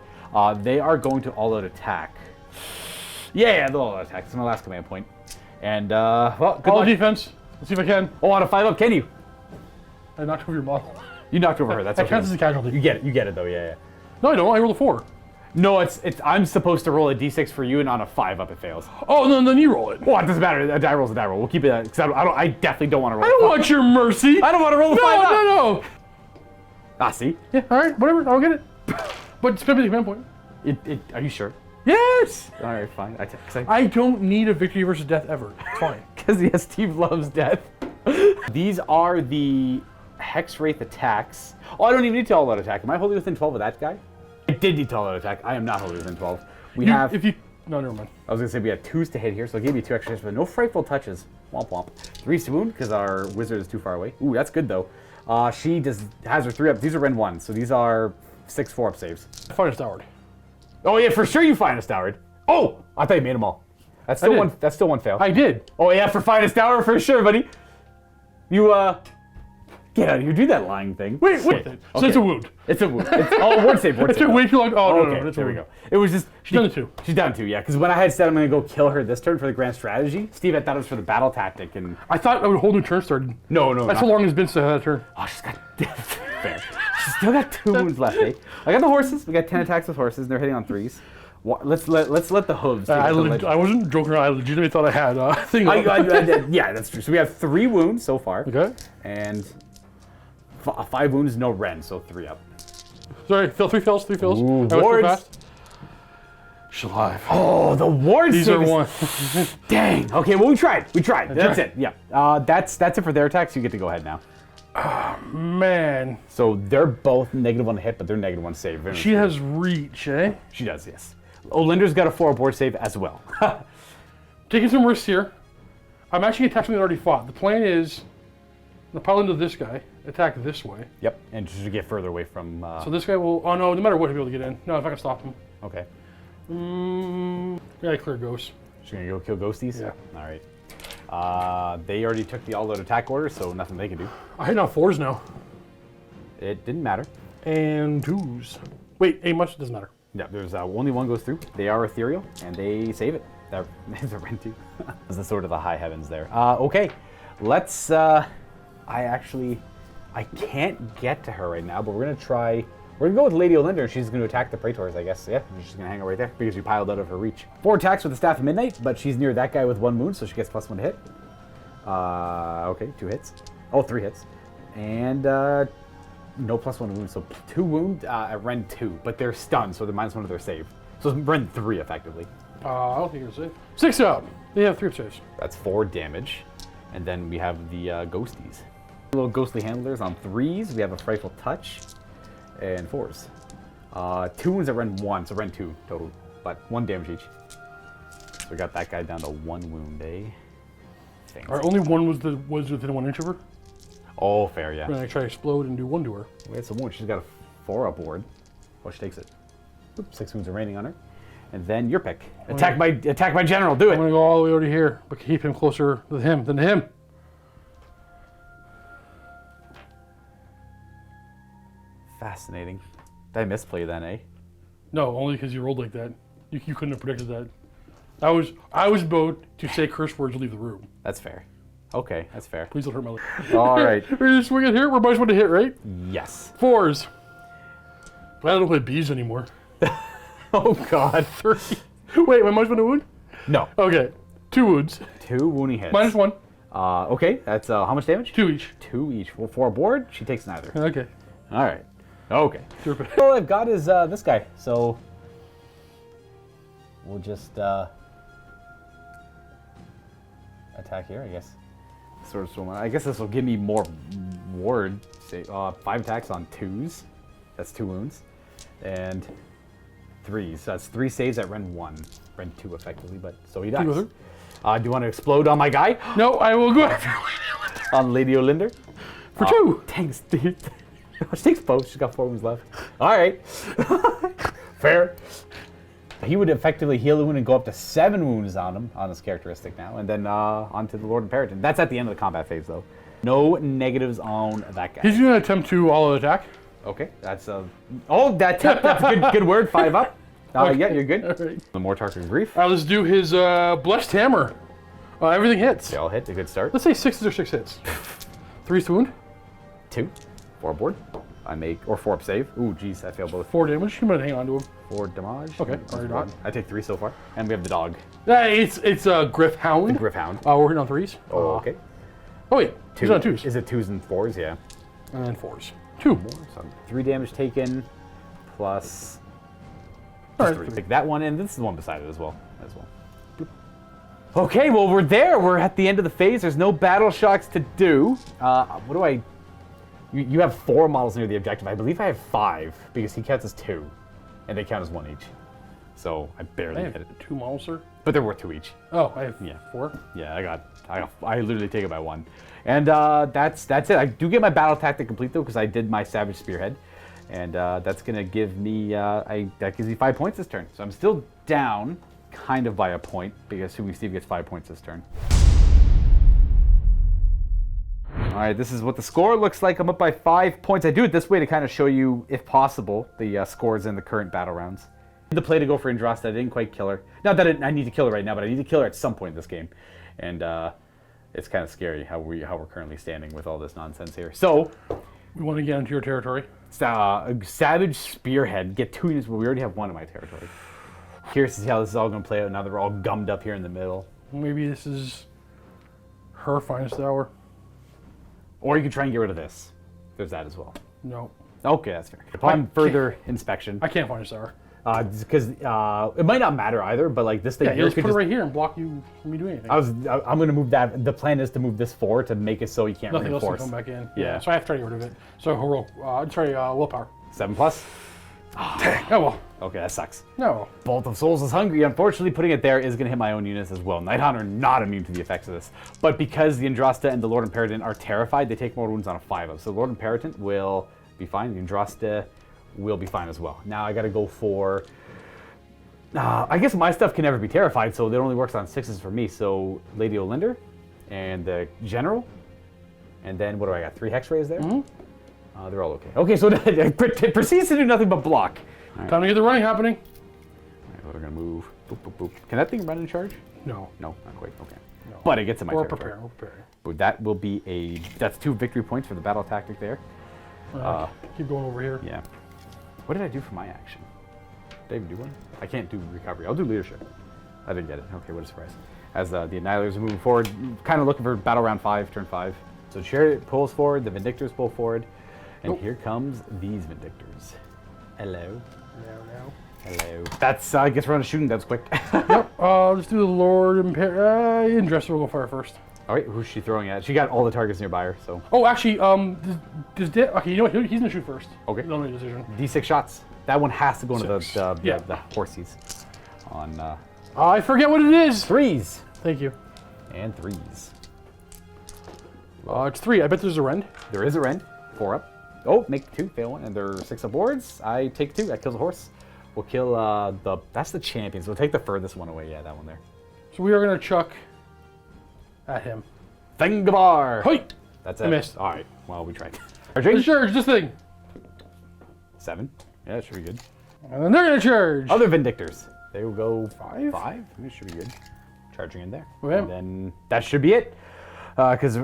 They are going to all-out attack. Yeah, they'll all-out attack. It's my last command point. And well, good all luck. Defense. Let's see if I can. Oh, on a 5-up, can you? I knocked over your model. You knocked over her. That's that okay. counts as a casualty. You get it. You get it though. Yeah, yeah. No, I don't. I rolled a 4. No, it's. I'm supposed to roll a d6 for you, and on a 5-up it fails. Oh, no, then you roll it. Well, it doesn't matter. A die roll's a die roll. We'll keep it because I definitely don't want to roll. I don't want your mercy. I don't want to roll a 5-up. No. Ah, see? Yeah, all right, whatever. I'll get it. But spend me the command point. Are you sure? Yes. All right, fine. I don't need a victory versus death ever. It's fine. Because yes, Steve loves death. These are the Hex Wraith attacks. Oh, I don't even need to all-out attack. Am I wholly within 12 of that guy? I did need to all-out attack. I am not wholly within 12. No, never mind. I was going to say we have 2s to hit here, so I'll give you 2 extra hits, but no frightful touches. Womp womp. 3s to wound, because our wizard is too far away. Ooh, that's good, though. She has her 3-up. These are Ren 1, so these are 6 4-up saves. Finest Howard. Oh, yeah, for sure you Finest Howard. Oh! I thought you made them all. That's still one. That's still one fail. I did. Oh, yeah, for Finest Hour, for sure, buddy. You, Get out of here. Do that lying thing. Wait. Shit. So it's a wound. It's a wound. Ward save. It took way too long. Oh, no, Okay, it's a there we wound. go. It was just... She's down to 2. She's down 2, yeah. Because when I had said I'm going to go kill her this turn for the grand strategy, Steve had thought it was for the battle tactic, and... I thought a whole new turn started. No. That's how long it's been since I had a turn. Oh, she's got... Fair. She's still got 2 wounds left, eh? I got the horses. We got 10 attacks with horses, and they're hitting on 3s. Let's let the hooves... I wasn't joking around. I legitimately thought I had a thing. Yeah, that's true. So we have 3 wounds so far. Okay. And 5 wounds, no Ren, so 3 up. Sorry, 3 fills. Ooh, I went too wards. fast. She's alive. Oh, the wards. These are one. Dang. Okay, well, we tried. That's it. Yeah. That's it for their attacks. You get to go ahead now. Man. So they're both -1 to hit, but they're -1 save. She has reach, eh? She does, yes. Olinder's got a 4 board save as well. Taking some risks here. I'm actually attacking the already fought. The plan is to pile into this guy, attack this way. Yep, and just to get further away from... So this guy will... Oh, no matter what, he'll be able to get in. No, if I can stop him. Okay. Yeah, clear ghosts. She's going to go kill ghosties? Yeah. All right. They already took the all-out attack order, so nothing they can do. I hit on 4s now. It didn't matter. And 2s. Wait, A much doesn't matter. Yeah, there's only 1 goes through. They are ethereal, and they save it. That is a Ren 2. That's the sword of the high heavens there. Okay, let's... I can't get to her right now, but we're going to try... We're going to go with Lady Olinder, and she's going to attack the Praetors, I guess. Yeah, she's going to hang out right there, because you piled out of her reach. 4 attacks with the Staff of Midnight, but she's near that guy with 1 wound, so she gets +1 to hit. Okay, 2 hits. Oh, 3 hits. And no +1 wound, so 2 wound at Ren 2, but they're stunned, so they're -1 of their save. So it's Ren 3, effectively. I don't think you're safe. 6 out. They have 3 saves. That's 4 damage. And then we have the ghosties. Little ghostly handlers on 3s. We have a Frightful Touch and 4s. 2 wounds at Ren 1, so Ren 2 total, but 1 damage each. So we got that guy down to 1 wound, eh? Fancy. Our only one was within 1 inch of her. Oh, fair, yeah. When I try to explode and do 1 to her. We had some wounds. She's got a 4 up ward. Oh, she takes it. Oops, 6 wounds remaining on her. And then your pick. Attack my general. Do I'm it. gonna go all the way over to here, but keep him closer to him than to him. Fascinating. Did I misplay then, eh? No, only because you rolled like that. You couldn't have predicted that. I was about to say curse words and leave the room. That's fair. Okay, that's fair. Please don't hurt my leg. All right. We're just swinging here. We're both going to hit, right? Yes. 4s. But I don't play Bs anymore. Oh, God. 30. Wait, my most one to wound? No. Okay. 2 wounds. 2 wounding hits. -1. Okay, that's how much damage? 2 each. 2 each. Well, 4 aboard. She takes neither. Okay. All right. Okay. Super. All I've got is this guy. So we'll just attack here, I guess. Sort of swim. I guess this will give me more ward. Say 5 attacks on 2s. That's 2 wounds. And 3s. So that's 3 saves at Ren 1. Ren 2 effectively, but so he dies. Do you want to explode on my guy? No, I will go after On Lady Olinder? For 2. Thanks, dude. She takes both. She's got 4 wounds left. All right. Fair. He would effectively heal the wound and go up to 7 wounds on him, on his characteristic now, and then onto the Lord Imperator. That's at the end of the combat phase, though. No negatives on that guy. He's going to attempt to all-out attack. Okay, that's that's a good word. 5 up. Okay. Yeah, you're good. All right. The more Tarkin Grief. Let's do his Blessed Hammer. Everything hits. They all hit. A good start. Let's say 6s or 6 hits. 3's to wound. 2. 4 aboard. I make, or 4 up save. Ooh, geez, I failed both. 4 damage. I'm going to hang on to him. 4 damage. Okay, or not. I take 3 so far. And we have the dog. It's a Griff Hound. The Griff Hound. We're hitting on 3s. Oh, okay. Oh, wait. 2. He's on 2s. Is it 2s and 4s? Yeah. And then 4s. 2 more. So 3 damage taken, plus All right. 3. Take that one, and this is the one beside it as well. Boop. Okay, well, we're there. We're at the end of the phase. There's no battle shocks to do. What do I... You have 4 models near the objective. I believe I have 5, because he counts as 2, and they count as 1 each. So I barely I hit have it. 2 models, sir. But they're worth 2 each. Oh, I have Yeah. 4. Yeah, I literally take it by 1. And that's it. I do get my battle tactic complete, though, because I did my Savage Spearhead. And that's going to give me, that gives me 5 points this turn. So I'm still down, kind of by a point, because assuming Steve gets 5 points this turn. right, this is what the score looks like. I'm up by 5 points. I do it this way to kind of show you, if possible, the scores in the current battle rounds. The play to go for Andraste. I didn't quite kill her. Not that I need to kill her right now, but I need to kill her at some point in this game. And it's kind of scary how we're currently standing with all this nonsense here. So we want to get into your territory. A Savage Spearhead. Get 2 units, but we already have 1 in my territory. Curious to see how this is all going to play out now that we're all gummed up here in the middle. Maybe this is her finest hour. Or you can try and get rid of this. There's that as well. No. Okay, that's fair. Upon further inspection. I can't finest hour. Because it might not matter either, but like this thing Yeah, here just could put it right here and block you from me doing anything. I'm going to move that. The plan is to move this forward to make it so you can't Nothing else reinforce. can come back in. Yeah. So I have to try to get rid of it. So willpower. 7 plus? Oh well. Okay, that sucks. No. Bolt of Souls is hungry. Unfortunately, putting it there is going to hit my own units as well. Nighthaunt are not immune to the effects of this. But because the Andraste and the Lord Imperatant are terrified, they take more wounds on a 5-0. So the Lord Imperatant will be fine. The Andraste will be fine as well. Now I got to go for... I guess my stuff can never be terrified, so it only works on 6s for me. So Lady Olinder and the General. And then what do I got? 3 Hex Rays there? Mm-hmm. They're all okay. Okay, so it proceeds to do nothing but block. Right. Time to get the running happening. All right, we're going to move. Boop, boop, boop. Can that thing run in charge? No. No, not quite. Okay. No. But it gets in my Or territory. prepare. We'll prepare. But that will be that's 2 victory points for the battle tactic there. Keep going over here. Yeah. What did I do for my action? Did I even do one? I can't do recovery. I'll do leadership. I didn't get it. Okay, what a surprise. As the Annihilators are moving forward, kind of looking for battle round 5, turn 5. So Chariot pulls forward, the Vindictors pull forward, and here comes these Vindictors. Hello. No. Hello. That's, I guess we're on a shooting. That's quick. Yep. Let's do the Lord Indress will go fire first. All right, who's she throwing at? She got all the targets nearby her, so. Oh, actually, okay, you know what? He's gonna shoot first. Okay. Don't make a decision. D6 shots. That one has to go into the horsies. On I forget what it is. 3s. Thank you. And 3s. It's 3. I bet there's a rend. There is a rend. 4 up. Oh, make 2, fail 1, and there are 6 aboards. I take 2. That kills a horse. We'll kill that's the champions. We'll take the furthest one away. Yeah, that one there. So we are gonna chuck at him. Thengabar. Hoi! That's it. I missed. All right. Well, we tried. Charge this thing. 7. Yeah, that should be good. And then they're gonna charge. Other Vindictors. They will go 5. 5. That should be good. Charging in there. Okay. And then that should be it. Because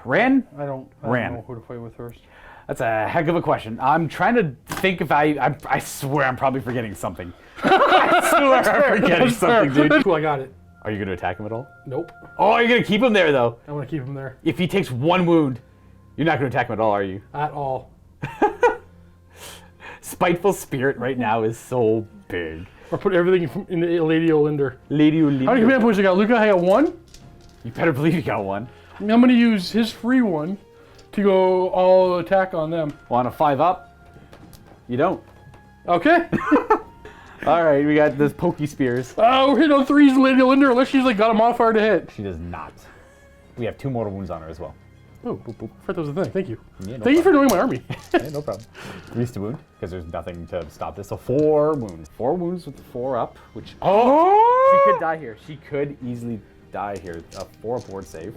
Ran? I don't Ran. know who to fight with first. That's a heck of a question. I'm trying to think if I swear I'm probably forgetting something. I swear I'm forgetting something, dude. Cool, I got it. Are you going to attack him at all? Nope. Oh, you're going to keep him there, though. I want to keep him there. If he takes 1 wound, you're not going to attack him at all, are you? At all. Spiteful Spirit right now is so big. Or put everything in the Lady Olinder. Lady Olinder. How many command points I got? Luka, I got 1. You better believe you got 1. I'm going to use his free one to go all attack on them. Want a 5 up? You don't. Okay. All right, we got this Pokey Spears. We're hitting on 3s, Lady Olinder, unless she's got a modifier to hit. She does not. We have 2 mortal wounds on her as well. Oh, boop, boop. I thought that was the thing. Thank you. Yeah, no Thank you for knowing my army. Yeah, no problem. 3's to wound, because there's nothing to stop this. So 4 wounds. 4 wounds with 4 up, which... Oh! She could die here. She could easily die here. A 4 aboard save.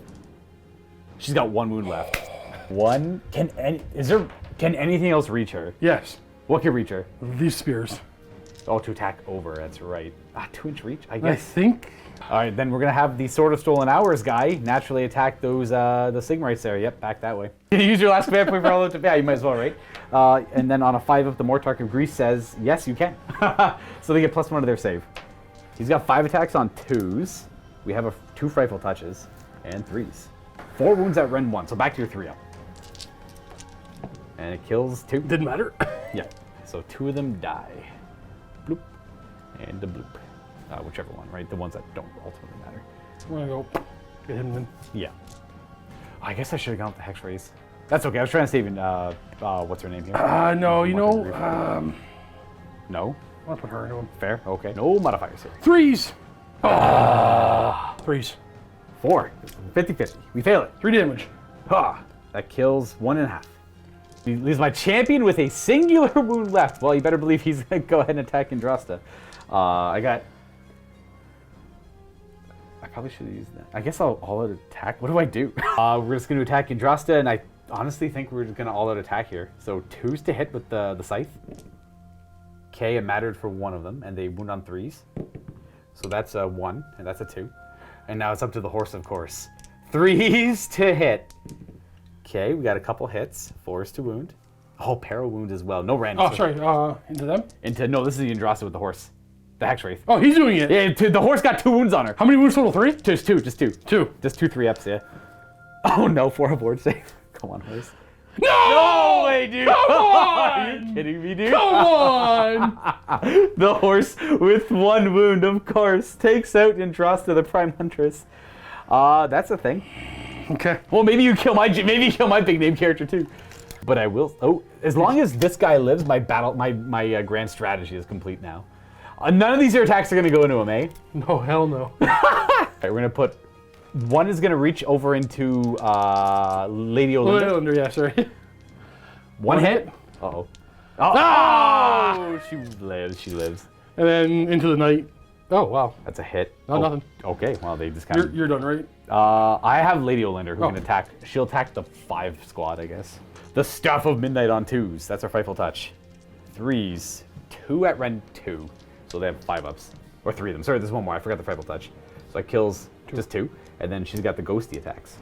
She's got 1 wound left. 1. Can anything else reach her? Yes. What can reach her? These spears. Oh, to attack over. That's right. 2-inch reach, I I guess. think... All right, then we're going to have the Sword of Stolen Hours guy naturally attack those, the Sigmarites there. Yep, back that way. You use your last command point for all of it. Yeah, you might as well, right? And then on a 5 up, the Mortarch of Greece says, yes, you can. So they get +1 to their save. He's got 5 attacks on 2s. We have 2 frightful touches and 3s. 4 wounds at Ren 1, so back to your 3 up. And it kills 2. Didn't matter. Yeah, so 2 of them die. Bloop. And a bloop. Whichever one, right? The ones that don't ultimately matter. I'm gonna go get him in. Yeah. I guess I should have gone with the Hex Rays. That's okay. I was trying to save what's her name here? No, you know, No? I'll put her into him. Fair? Okay. No modifiers here. 3s! 3s. 4. 50-50. We fail it. 3 damage. That kills 1.5. He leaves my champion with a singular wound left. Well, you better believe he's going to go ahead and attack Andraste. I got probably should have used that. I guess I'll all-out attack. What do I do? We're just going to attack Andrasta, and I honestly think we're just going to all-out attack here. So 2s to hit with the scythe. Okay, it mattered for one of them, and they wound on 3s. So that's a 1, and that's a 2. And now it's up to the horse, of course. 3s to hit. Okay, we got a couple hits. 4s to wound. Oh, parry wound as well. No random. Oh, sorry. Into them? No, this is the Andrasta with the horse. The Hex Wraith. Oh, he's doing it. Yeah, the horse got 2 wounds on her. How many wounds total? 3? Just 2. Just 2. 2. Just 2 3-ups, yeah. Oh no, 4 aboard save. Come on, horse. No! No way, dude! Come on! Are you kidding me, dude? Come on! The horse with 1 wound, of course, takes out Andrasta, the Prime Huntress. That's a thing. Okay. Well, maybe you kill my big name character too. But I will. Oh, as long as this guy lives, my grand strategy is complete now. None of these attacks are gonna go into him, eh? No, hell no. All right, we're gonna put. One is gonna reach over into Lady Olinda. Under, yeah, sorry. One hit. Uh-oh. Oh, she lives. She lives. And then into the night. Oh, wow. That's a hit. No, nothing. Okay, well, they just kind of... You're done, right? I have Lady Olinda who can attack. She'll attack the 5 squad, I guess. The Staff of Midnight on 2s. That's our Frightful Touch. 3s. 2 at Ren 2. So they have 5-ups. Or 3 of them. Sorry, there's one more. I forgot the Frightful Touch. So that kills just 2. And then she's got the Ghosty attacks.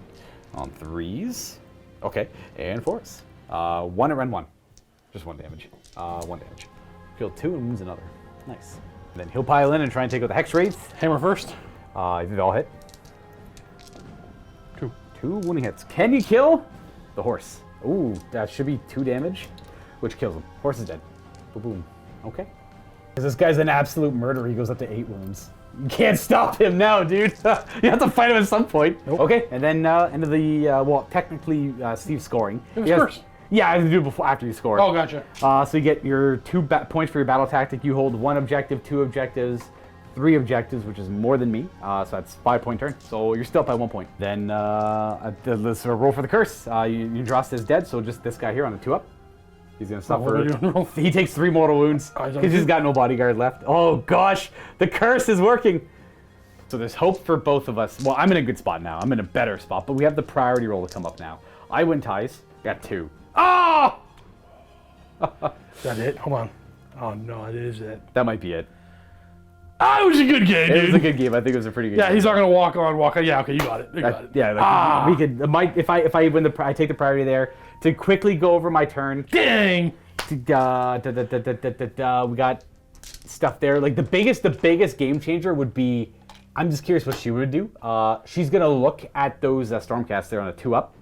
On 3s. Okay. And 4s. 1 at Ren 1. Just 1 damage. 1 damage. Killed 2 and wounds another. Nice. And then he'll pile in and try and take out the Hex Wraith. Hammer first. I think they all hit. 2. 2 wounding hits. Can you kill the horse? Ooh, that should be 2 damage, which kills him. Horse is dead. Boom, boom. Okay. Because this guy's an absolute murderer. He goes up to 8 wounds. You can't stop him now, dude. You have to fight him at some point. Nope. Okay, and then end of the, well, technically Steve's scoring. It was first. Yeah, I have to do it before, after you score. Oh, gotcha. So you get your 2 points for your battle tactic. You hold 1 objective, 2 objectives, 3 objectives, which is more than me. So that's 5-point turn. So you're still up by 1 point. Then let's roll for the curse. Andrasta is dead, so just this guy here on a 2-up. He's gonna suffer. He takes 3 mortal wounds because he's got no bodyguard left. Oh gosh, the curse is working. So there's hope for both of us. Well, I'm in a good spot now. I'm in a better spot, but we have the priority roll to come up now. I win ties. Got 2. Ah! Is that it? Hold on. Oh no, it is it. That might be it. Ah, it was a good game, dude. It was a good game. I think it was a pretty good game. Yeah, he's not gonna walk on, walk on. Yeah, okay, you got it. You got it. Yeah, like, we could. If I win I take the priority there to quickly go over my turn. Dang. We got stuff there. Like the biggest game changer would be. I'm just curious what she would do. She's gonna look at those Stormcasts there on a 2-up.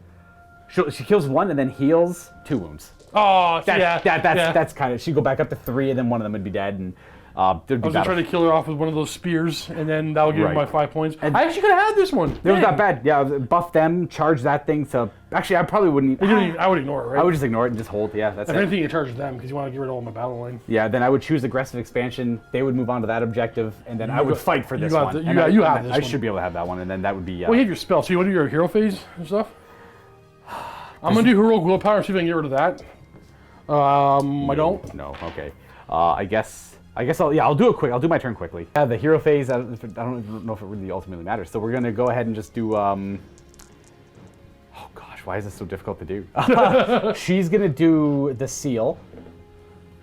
She kills 1 and then heals 2 wounds. Oh, that's kind of. She'd go back up to 3 and then one of them would be dead and. I was gonna try to kill her off with one of those spears, and then that'll give me my 5 points. And I actually could have had this one. It was not bad. Yeah, buff them, charge that thing. So actually, I probably wouldn't. I would ignore it, right? I would just ignore it and just hold. Yeah, that's if it. anything, you charge them because you want to get rid of all my battle line. Yeah, then I would choose aggressive expansion. They would move on to that objective, and then I would fight for this one. I should be able to have that one, and then that would be. Well, you have your spell, so you want to do your hero phase and stuff. I'm gonna do heroic willpower and see if I can get rid of that. I don't. No. Okay. I guess I'll do it quick. I'll do my turn quickly. Yeah, the hero phase. I don't know if it really ultimately matters. So we're gonna go ahead and just do. Oh gosh, why is this so difficult to do? She's gonna do the seal.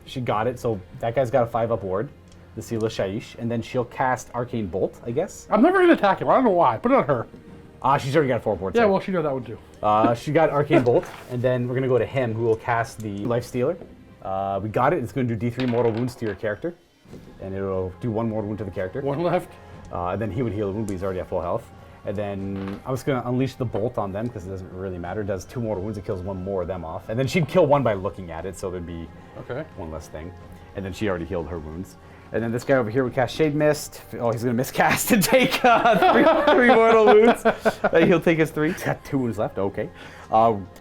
She got it. So that guy's got a 5-up ward. The seal of Shaiish, and then she'll cast Arcane Bolt, I guess. I'm never gonna attack him. I don't know why. Put it on her. She's already got a 4 board. Yeah, well, she knows that one too. She got Arcane Bolt, and then we're gonna go to him, who will cast the Life Stealer. We got it. It's going to do D3 mortal wounds to your character, and it'll do 1 mortal wound to the character. 1 left. And then he would heal a wound, but he's already at full health. And then I was going to unleash the bolt on them because it doesn't really matter. It does 2 mortal wounds. It kills 1 more of them off. And then she'd kill 1 by looking at it, so there'd be 1 less thing. And then she already healed her wounds. And then this guy over here would cast Shade Mist. Oh, he's going to miscast and take 3 mortal wounds. He'll take his 3. He's got 2 wounds left. Okay.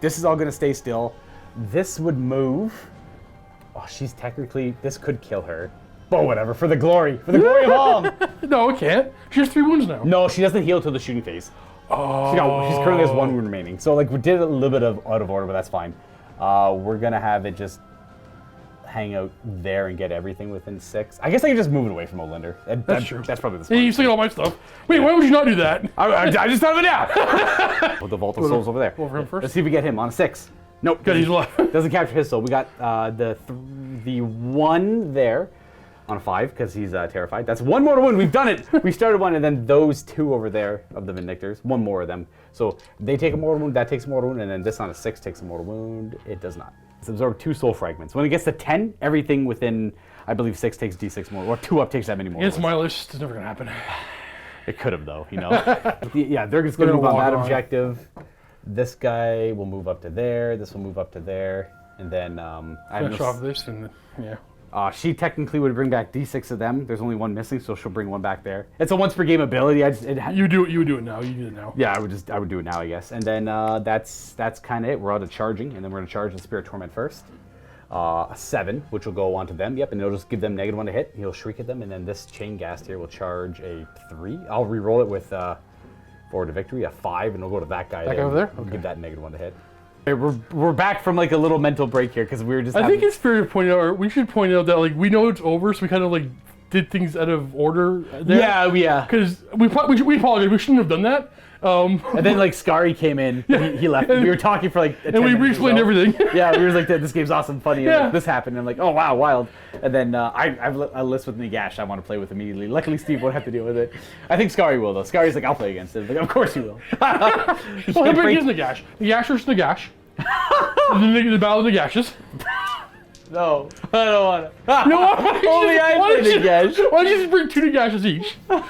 This is all going to stay still. This would move. Oh, she's technically. This could kill her. But whatever. For the glory of all. No, it can't. She has 3 wounds now. No, she doesn't heal till the shooting phase. Oh. She's currently has 1 wound remaining. So like we did a little bit of out of order, but that's fine. We're gonna have it just. hang out there and get everything within 6. I guess I can just move it away from Olinder. That's true. That's probably the Hey, you smartest still got all my stuff. Wait, why would you not do that? I just thought of it now. Well, the Vault of Souls over there. Go for him first. Let's see if we get him on a 6. Nope. Good, he's left. Doesn't capture his soul. We got the 1 there on a 5 because he's terrified. That's 1 mortal wound. We've done it. We started 1, and then those 2 over there of the Vindictors. 1 more of them. So they take a mortal wound. That takes a mortal wound, and then this on a 6 takes a mortal wound. It does not. It's absorbed 2 soul fragments. When it gets to 10, everything within, I believe, 6 takes D6 more, or 2 up takes that many more. Against my list, it's never gonna happen. It could have though, you know. Yeah, they're just gonna move on that objective. This guy will move up to there. This will move up to there, and then Finish off this, and yeah. She technically would bring back D6 of them. There's only 1 missing, so she'll bring 1 back there. It's a once per game ability. You would do it now. You do it now. Yeah, I would do it now, I guess. And then that's kind of it. We're out of charging, and then we're gonna charge the Spirit Torment first. A 7, which will go onto them. Yep, and it'll just give them -1 to hit. He'll shriek at them, and then this Chain Ghast here will charge a 3. I'll re-roll it with Forward to Victory, a 5, and it'll go to that guy. That guy over there? Okay. Give that -1 to hit. Okay, we're back from like a little mental break here because we were just. I think it's fair to point out, or we should point out that like we know it's over, so we kind of like did things out of order. There. Yeah. Because we apologize. We shouldn't have done that. And then like Skari came in. He left. We were talking for like. And we re-explained everything. Yeah, we were like, "This game's awesome, funny." And Yeah. like, this happened. And I'm like, "Oh wow, wild." And then I've a list with Nagash I want to play with immediately. Luckily, Steve won't have to deal with it. I think Skari will though. Skari's like, "I'll play against it." I'm like, of course you will. Well, how big is Nagash? Nagash versus Nagash. the Battle of Nagashes. No, I don't want to. No, Only I play Nagash. Why don't you just bring 2 Nagashes each? No.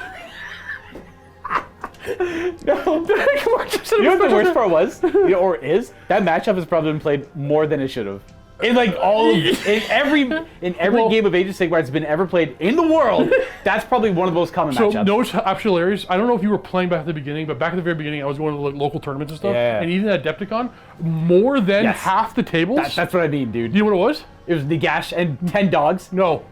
Come on, just You know what the worst part was? Or is? That matchup has probably been played more than it should have. In like in every game of Age of Sigmar that's been ever played in the world, that's probably one of the most common matchups. So, no, it's actually hilarious. I don't know if you were playing back at the beginning, but back at the very beginning, I was going to like, local tournaments and stuff. Yeah. And even at Adepticon, more than Yes. half the tables. That's what I mean, dude. You know what it was? It was Nagash and 10 dogs. No.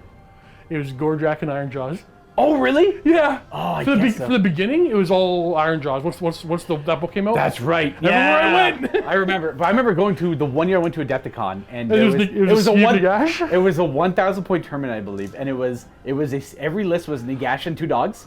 It was Gorjak and Iron Jaws. Oh, really? Yeah. Oh, I for guess so. For the beginning, it was all Iron Jaws. Once that book came out? That's right. Everywhere I went. I remember. But I remember going to the 1 year I went to Adepticon, and It was a Nagash? It was a 1,000 point tournament, I believe, and every list was Nagash and 2 dogs,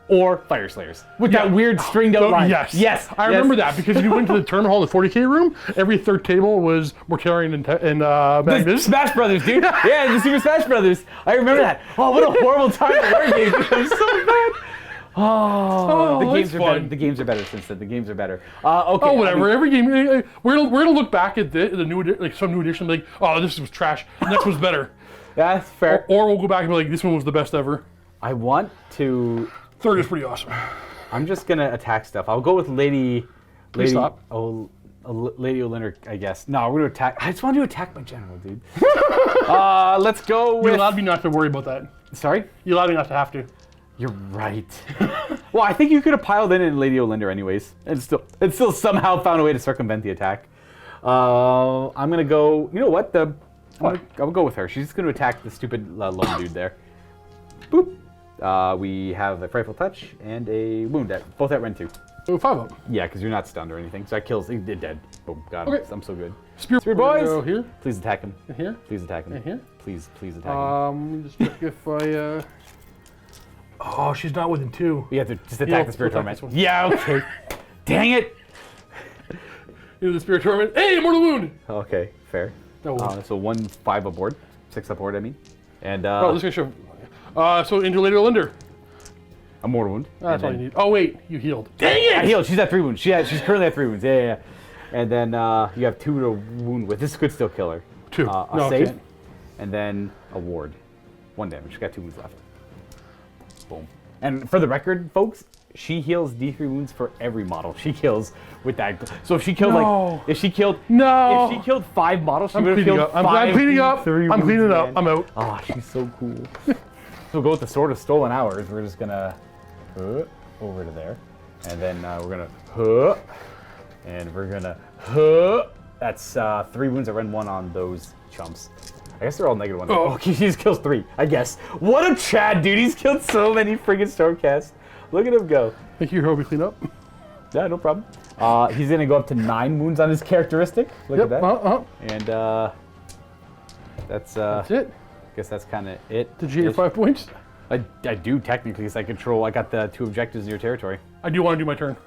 or Fyreslayers with that weird stringed out line. Yes. I remember that because if you went to the tournament hall in the 40K room, every 3rd table was Mortarion and Magnus. Smash Brothers, dude. Yeah, the Super Smash Brothers. I remember that. Oh, what a horrible time to learn games. It was so bad. Oh, the games are fun. better. The games are better since then. The games are better. Okay. Oh, whatever. Every game, we're gonna look back at the new like some new edition, and be like, oh, this was trash. The next one's better. That's fair. Or we'll go back and be like, this one was the best ever. I want to. 3rd is pretty awesome. I'm just gonna attack stuff. I'll go with Lady. stop. Oh, Lady Olinder, I guess. No, we're gonna attack. I just want to attack my general, dude. Let's go with. You allowed me not to worry about that. Sorry. You allowed me not to have to. You're right. Well, I think you could have piled in Lady Olinder anyways, and still somehow found a way to circumvent the attack. I'm gonna go. You know what? I'll go with her. She's just gonna attack the stupid lone dude there. Boop. We have a Frightful Touch and a Wound at both at Rend 2. Oh, 5 up. Yeah, because you're not stunned or anything. So that kills. He did dead. Boom. Got him. Okay. I'm so good. Spear boys. Go here. Please attack him. And here. Please attack him. And here. Please attack him. Just check if I. Oh, she's not within 2. You have to just attack the Spirit attack Torment. this one. Yeah. Okay. Dang it. Into the Spirit Torment. Hey, Mortal Wound. Okay. Fair. That one. So 1-5 aboard. 6 aboard. I mean. And Oh, this guy should. So into Lady Olinder. a mortal wound. That's all you need. Oh wait, you healed. Dang it! I healed. She's at 3 wounds. She's currently at 3 wounds. Yeah. And then you have 2 to wound with. This could still kill her. 2. A save, and then a ward. 1 damage. She's got 2 wounds left. Boom. And for the record, folks, she heals D3 wounds for every model she kills with that. So if she killed if she killed 5 models, she would have killed 5. I'm cleaning up. D3 I'm cleaning wounds, up. man. I'm out. Oh, she's so cool. So we'll go with the Sword of Stolen Hours. We're just gonna over to there, and then we're gonna and we're gonna That's 3 wounds at Ren 1 on those chumps. I guess they're all -1. Oh, okay, he just kills 3, I guess. What a Chad, dude. He's killed so many friggin' Stormcast. Look at him go. Thank you, Hobie. Clean up. Yeah, no problem. He's gonna go up to 9 wounds on his characteristic. Look at that. And That's it. I guess that's kind of it. Did you get your 5 points? I do technically, because I got the 2 objectives in your territory. I do want to do my turn.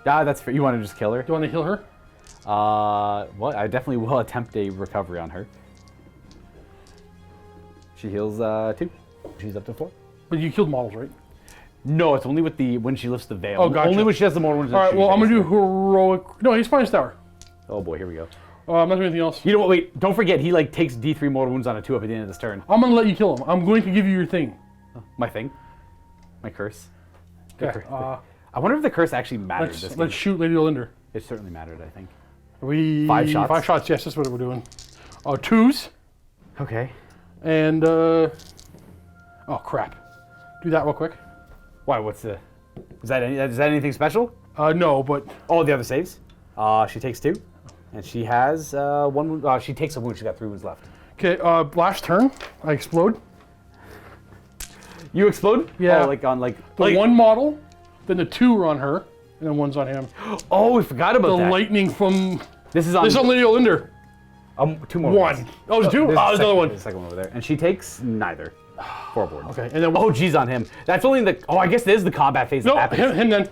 Ah, that's fair. You want to just kill her? Do you want to heal her? Well, I definitely will attempt a recovery on her. She heals 2. She's up to 4. But you killed models, right? No, it's only with when she lifts the veil. Oh, gotcha. Only when she has the mortal wounds. All right, well, I'm going to do heroic... No, he's Finest Tower. Oh boy, here we go. I'm not doing anything else. You know what, wait, don't forget, he like takes D3 mortal wounds on a 2-up at the end of this turn. I'm going to let you kill him. I'm going to give you your thing. My thing? My curse? Okay. I wonder if the curse actually mattered this game. Let's shoot Lady Olinder. It certainly mattered, I think. 5 shots? 5 shots, yes, that's what we're doing. 2s. Okay. And, oh crap. Do that real quick. Why, what's the... Is that anything special? No, but... Oh, the other saves? She takes 2. And she has 1 wound. She takes a wound. She's got 3 wounds left. Okay, last turn, I explode. You explode? Yeah. Oh, like on like... The 1 model, then the 2 are on her, and then 1's on him. Oh, we forgot about the that. lightning from... This is on Lady Olinder. 2 more 1. wounds. Oh, there's 2? Oh, there's another one. There's the second one over there. And she takes neither. 4 boards. Okay, and then... Oh, geez, on him. That's only the... Oh, I guess this is the combat phase No, that happens. him then.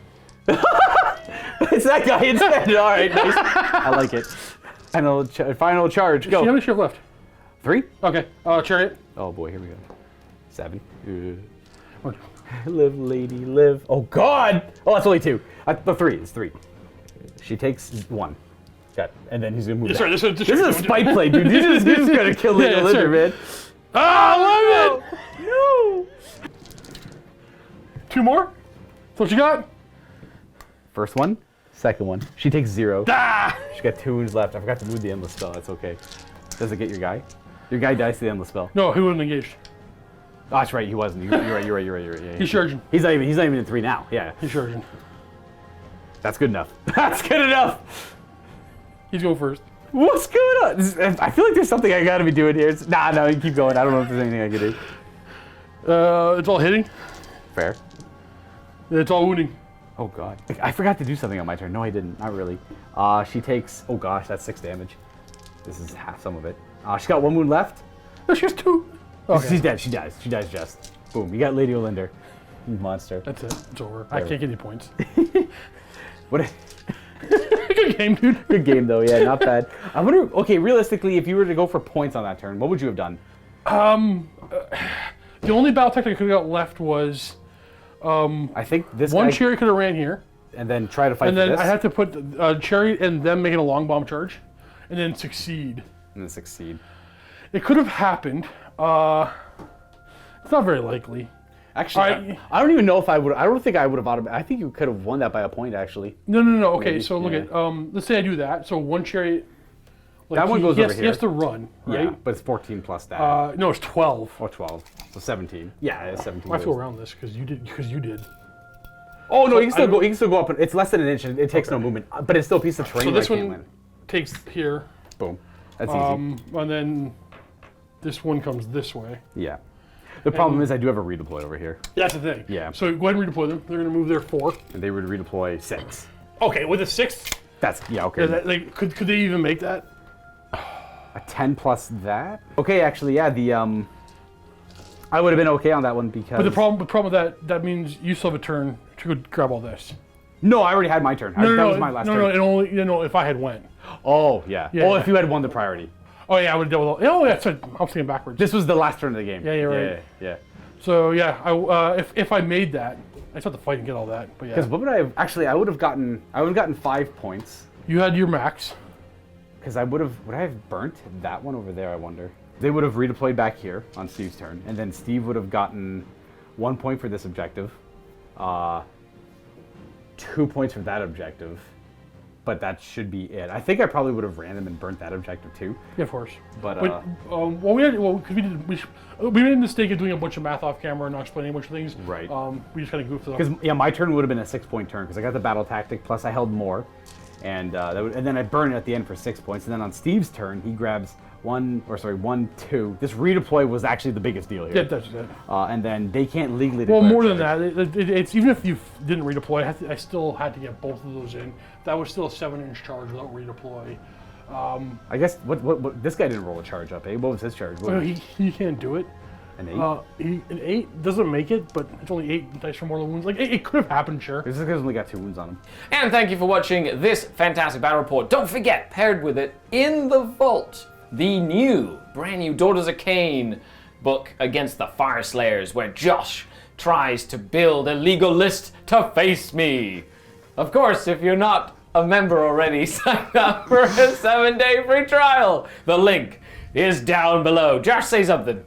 It's that guy instead. All right, nice. I like it. Final charge. Go. How many shift left? 3? Okay, Chariot. Oh boy, here we go. 7. Live, lady, live. Oh God! Oh, that's only 2. The 3 is 3. She takes 1. Got, and then he's gonna move. Sorry, back. this is a spike play, dude. This is gonna kill Lady Linder, man. I love it. No. 2 more. That's what you got. First one, second one. She takes 0. Ah! She got 2 wounds left. I forgot to move the endless spell. That's okay. Does it get your guy? Your guy dies to the endless spell. No, he wasn't engaged. Oh, that's right. He wasn't. You're right. Yeah, He's charging. He's not even in 3 now. Yeah. He's charging. That's good enough. That's good enough. He's going first. What's going on? I feel like there's something I gotta be doing here. No, you keep going. I don't know if there's anything I can do. It's all hitting. Fair. It's all wounding. Oh God. I forgot to do something on my turn. No, I didn't. Not really. She takes... Oh gosh, that's 6 damage. This is half some of it. She's got 1 wound left. No, she has 2. Okay. She's dead. She dies. She dies just. Boom. You got Lady Olinder. You monster. That's it. It's over. I can't get any points. What? Good game, dude. Good game though. Yeah, not bad. I wonder. Okay, realistically, if you were to go for points on that turn, what would you have done? The only battle tactic I could have got left was... I think this one guy, chariot could have ran here. and then try to fight And for then this. I had to put a chariot and them making a long bomb charge. And then succeed. And then succeed. It could have happened. It's not very likely. Actually, I don't even know if I would. I don't think I would have. I think you could have won that by a point, actually. No. Okay, Maybe, so look yeah. at, let's say I do that. So one chariot, like That one goes over He here. has to run, right? Yeah, but it's 14 plus that. No, it's 12. Or 12. So 17. Yeah, it's 17. I have to go around this because you did. Oh no, you can still go up. It's less than an inch. It takes no movement, but it's still a piece of terrain. So this where I can't one land. takes here. Boom. That's easy. And then this one comes this way. Yeah. The problem is I do have a redeploy over here, That's the thing. Yeah. So go ahead and redeploy them. They're going to move their 4. and they would redeploy 6. Okay, with a 6th, That's okay. could they even make that? A 10 plus that. Okay, actually, yeah. I would have been okay on that one because. But the problem with that means you still have a turn to go grab all this. No, I already had my turn. That was my last turn. No, it only if I had went. Oh yeah. Yeah. Oh, if you had won the priority. Oh yeah, I would have doubled. Oh yeah, so I was thinking backwards. This was the last turn of the game. Yeah, you're right. Yeah. So yeah, if I made that, I just have to fight and get all that. But yeah, Because what would I have? Actually, I would have gotten 5 points. you had your max. Because would I have burnt that one over there? I wonder. They would have redeployed back here on Steve's turn, and then Steve would have gotten 1 point for this objective, 2 points for that objective, but that should be it. I think I probably would have ran them and burnt that objective too. Yeah, of course. But because we made a mistake of doing a bunch of math off camera and not explaining a bunch of things. Right. We just kind of goofed it up. Because my turn would have been a 6-point turn because I got the battle tactic plus I held more, and and then I burn it at the end for 6 points. And then on Steve's turn, he grabs 1, 2. This redeploy was actually the biggest deal here. Yeah, that's it. And then they can't legally. Well, declare more than charge. that, it's even if you didn't redeploy, I still had to get both of those in. That was still a 7-inch charge without redeploy. I guess what this guy didn't roll a charge up, eh? What was his charge? Well, he can't do it. An 8? An 8 doesn't make it, but it's only 8 dice for mortal wounds. Like, it could have happened, sure. This guy's only got 2 wounds on him. And thank you for watching this fantastic battle report. Don't forget, paired with it, in the vault, the brand new Daughters of Khaine book against the Fyreslayers, where Josh tries to build a legal list to face me. Of course, if you're not a member already, sign up for a 7-day free trial. The link is down below. Josh, say something.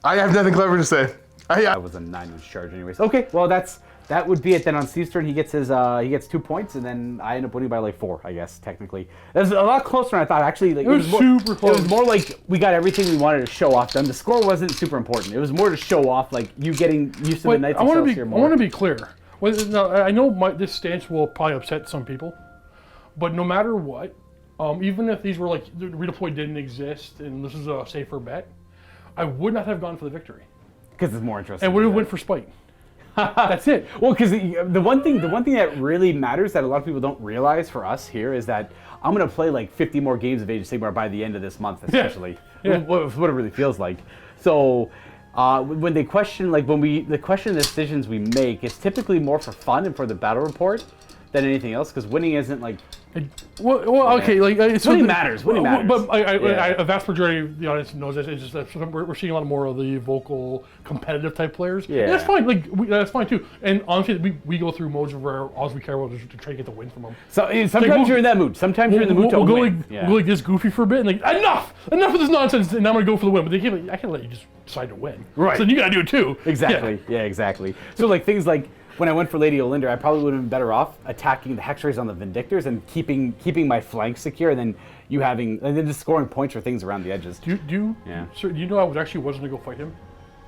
I have nothing clever to say. That was a 9-inch charge anyways. Okay, well that would be it then. On Steve's turn, he gets 2 points, and then I end up winning by like 4, I guess, technically. It was a lot closer than I thought, actually. Like, it was super close. It was more like we got everything we wanted to show off done. The score wasn't super important. It was more to show off, like, you getting used to the Knights Excelsior more. I want to be clear. Well, now, I know this stance will probably upset some people, but no matter what, even if these were like, the redeploy didn't exist and this is a safer bet, I would not have gone for the victory. Because it's more interesting. And would have went for spite. That's it. Well, because the one thing that really matters that a lot of people don't realize for us here is that I'm gonna play like 50 more games of Age of Sigmar by the end of this month, essentially. Yeah. What it really feels like. So when they question, like the question of decisions we make, it's typically more for fun and for the battle report than anything else, because winning isn't like. Okay, like winning matters. Winning matters. But a vast majority of the audience knows this. It's just that we're seeing a lot more of the vocal, competitive type players. Yeah, and that's fine. Like that's fine too. And honestly, we go through modes where all we care about is to try to get the win from them. So sometimes you're in that mood. Sometimes you're in the mood to win. We'll go like this goofy for a bit, and like enough of this nonsense, and I'm gonna go for the win. But I can't let you just decide to win. Right. So then you gotta do it too. Exactly. Yeah, exactly. So like things like. When I went for Lady Olinder, I probably would have been better off attacking the Hexrays on the Vindictors and keeping my flanks secure, and then just scoring points for things around the edges. Do you know I wasn't gonna go fight him?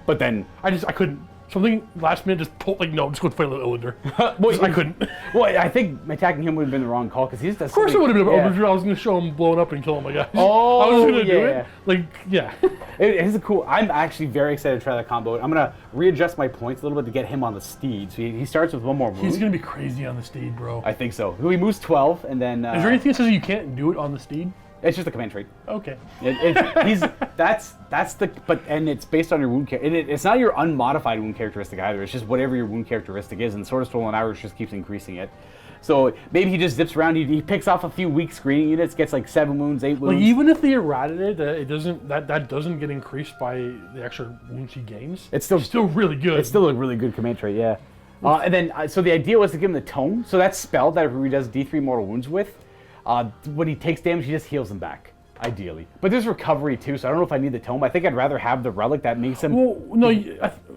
But then I couldn't. Something last minute just pulled like no, just go fight Olinder. Well, I couldn't. Well, I think attacking him would have been the wrong call because he's. Of course it would have been. Yeah. I was gonna show him blowing up and killing my guys. Oh, I was gonna do it. Like yeah. It is a cool. I'm actually very excited to try that combo. I'm gonna readjust my points a little bit to get him on the steed. So he starts with 1 more move. He's gonna be crazy on the steed, bro. I think so. He moves 12, and then. Is there anything that says you can't do it on the steed? It's just a command trait. Okay. And it's based on your wound it's not your unmodified wound characteristic either. It's just whatever your wound characteristic is, and Sword of Stolen Hours just keeps increasing it. So maybe he just zips around. He picks off a few weak screening units, gets like 7 wounds, 8 wounds. Like even if they errated it, that doesn't get increased by the extra wounds he gains. It's still really good. It's still a really good command trait, yeah. And then so the idea was to give him the tome. So that spell that he does D3 mortal wounds with. When he takes damage, he just heals him back, ideally. But there's recovery too, so I don't know if I need the tome. I think I'd rather have the relic that makes him. Well, no,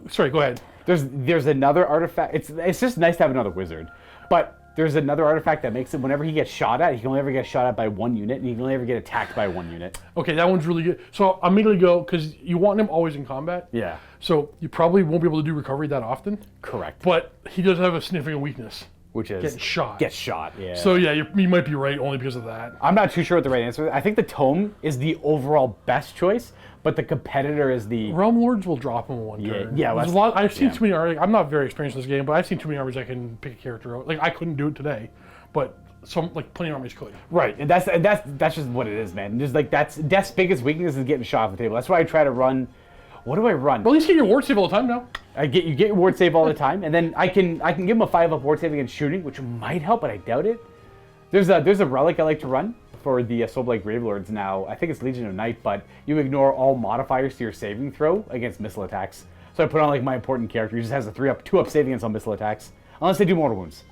sorry, go ahead. There's another artifact. It's just nice to have another wizard, but there's another artifact that makes him whenever he gets shot at, he can only ever get shot at by 1 unit, and he can only ever get attacked by 1 unit. Okay, that one's really good. So I'm immediately go because you want him always in combat. Yeah. So you probably won't be able to do recovery that often. Correct. But he does have a significant weakness. Which is get shot. Get shot, yeah. So yeah, you might be right only because of that. I'm not too sure what the right answer is. I think the tome is the overall best choice, but the competitor is the Realm Lords will drop him one turn. Yeah, there's a lot. I've seen too many armies. I'm not very experienced in this game, but I've seen too many armies I can pick a character out. Like I couldn't do it today, but plenty of armies could. Right, and that's just what it is, man. Just like Death's biggest weakness is getting shot off the table. That's why I try to run. What do I run? Well, at least get your ward save all the time now. You get your ward save all the time, and then I can give him a 5-up ward save against shooting, which might help, but I doubt it. There's a relic I like to run for the Soulblight Gravelords now. I think it's Legion of Night, but you ignore all modifiers to your saving throw against missile attacks. So I put on like my important character. He just has a 2-up save against all missile attacks, unless they do mortal wounds.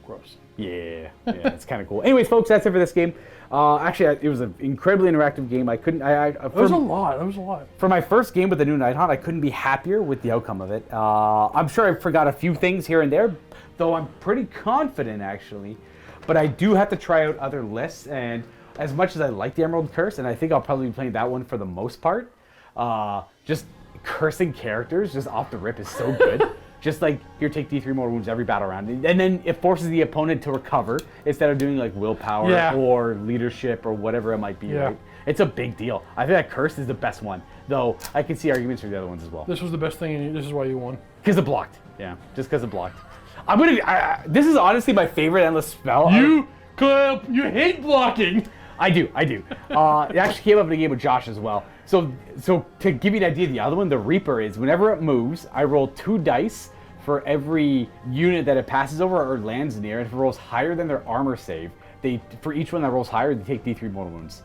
Gross. Yeah, it's kind of cool. Anyways, folks, that's it for this game. Actually, it was an incredibly interactive game. It was a lot. For my first game with the new Nighthaunt, I couldn't be happier with the outcome of it. I'm sure I forgot a few things here and there, though I'm pretty confident, actually. But I do have to try out other lists, and as much as I like the Emerald Curse, and I think I'll probably be playing that one for the most part, just cursing characters just off the rip is so good. Just like, here, take D3 more wounds every battle round. And then it forces the opponent to recover instead of doing like willpower or leadership or whatever it might be, right? It's a big deal. I think that curse is the best one, though I can see arguments for the other ones as well. This was the best thing, and this is why you won. Because it blocked. Yeah, just because it blocked. This is honestly my favorite endless spell. You hate blocking. I do. It actually came up in a game with Josh as well. So to give you an idea, the other one, the Reaper, is whenever it moves, I roll 2 dice for every unit that it passes over or lands near. And if it rolls higher than their armor save, for each one that rolls higher, they take D3 mortal wounds.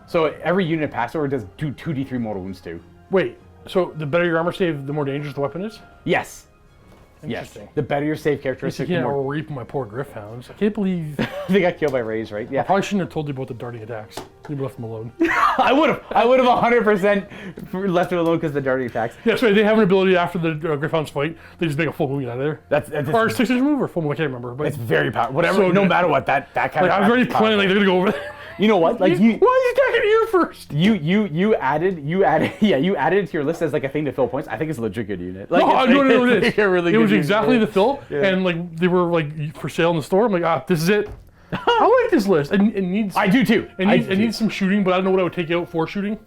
So every unit it passes over does 2 D3 mortal wounds too. Wait, so the better your armor save, the more dangerous the weapon is? Yes. Interesting. Yes. The better your save characteristic, Yeah, the more... I'll reap my poor Griffhounds. I can't believe... They got killed by Rays, right? Yeah. I probably shouldn't have told you about the darting attacks. You left them alone. I would have 100% left it alone because of the darting attacks. Yeah, so they have an ability after the Griffhounds fight, they just make a full movement out of there. That's or 6-inch move or full move, I can't remember. But it's very powerful. Whatever, So no good. matter what, that kind of... I was already planning, like, they're going to go over there. You know what? Like Why are you attacking here first? You added it to your list as like a thing to fill points. I think it's a legit good unit. Like, No, it is. Really It was good exactly unit. the fill, and like they were like for sale in the store. I'm like, this is it. I like this list. It needs. I do too. It needs some shooting, but I don't know what I would take out for shooting.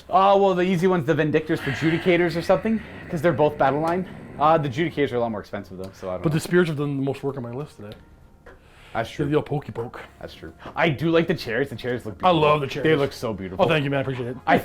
Well, the easy one's the Vindictors for Judicators or something, because they're both battle line. The Judicators are a lot more expensive though, so I don't know. But the spears have done the most work on my list today. That's true. The old pokey poke. That's true. I do like the chairs. The chairs look beautiful. I love the chairs. They look so beautiful. Oh, thank you, man. I appreciate it. I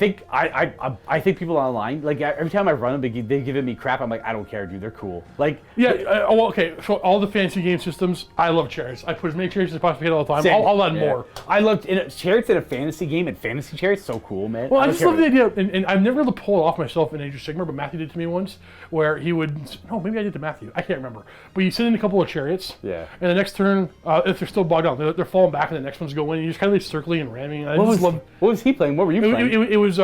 think people online, like every time I run them, they give me crap. I'm like, I don't care, dude. They're cool. Like, Yeah. Well, okay. So all the fantasy game systems, I love chairs. I put as many chairs as I possibly can all the time. same. I'll add Yeah. more. I loved chairs in a fantasy game, and fantasy chairs so cool, man. Well, I don't just care love the what- idea, and I've never been able to pull it off myself in Age of Sigmar, but Matthew did it to me once, where he would, no, maybe I did to Matthew, I can't remember, but you sit in a couple of chariots, Yeah. and the next turn, if they're still bogged down, they're falling back, and the next one's going, and you just kind of like circling and ramming. I What just was, love. what was he playing? What were you playing? It was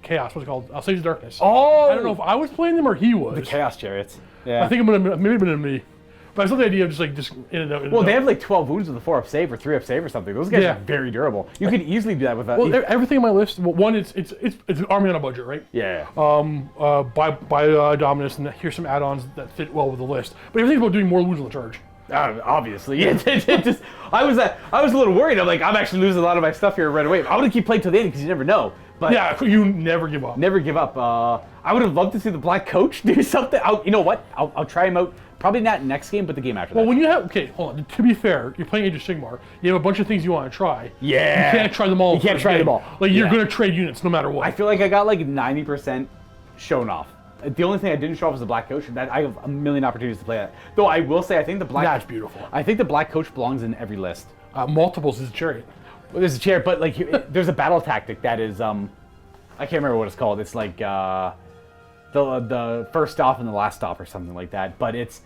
Chaos. What's it called? Sage of Darkness. Oh, I don't know if I was playing them or he was. the Chaos Chariots. Yeah. I think it maybe have been me, but I just love the idea of just in and out. in and Well, they out. have like 12 wounds with a 4-up save or 3-up save or something. Those guys Yeah. are very durable. You could easily do that with a... Well, everything on my list. Well, one, it's an army on a budget, right? yeah. By Dominus, and here's some add-ons that fit well with the list. But everything's about doing more wounds on the charge. Obviously. It just, I was a little worried. I'm like, I'm actually losing a lot of my stuff here right away. I want to keep playing till the end because you never know. But Yeah, you never give up. never give up. I would have loved to see the Black Coach do something. You know what? I'll try him out. Probably not next game, but the game after that. Well, when you have, okay, hold on. To be fair, you're playing Age of Sigmar. You have a bunch of things you want to try. Yeah. You can't try them all. You can't try them all. Like you're Yeah. going to trade units no matter what. I feel like I got like 90% shown off. The only thing I didn't show off was the Black Coach. That I have a million opportunities to play that. Though I will say, I think the Black... That's beautiful. I think the Black Coach belongs in every list. Multiples is a chariot. Well, there's a chair, but like there's a battle tactic that is I can't remember what it's called. It's like the first stop and the last stop or something like that. But it's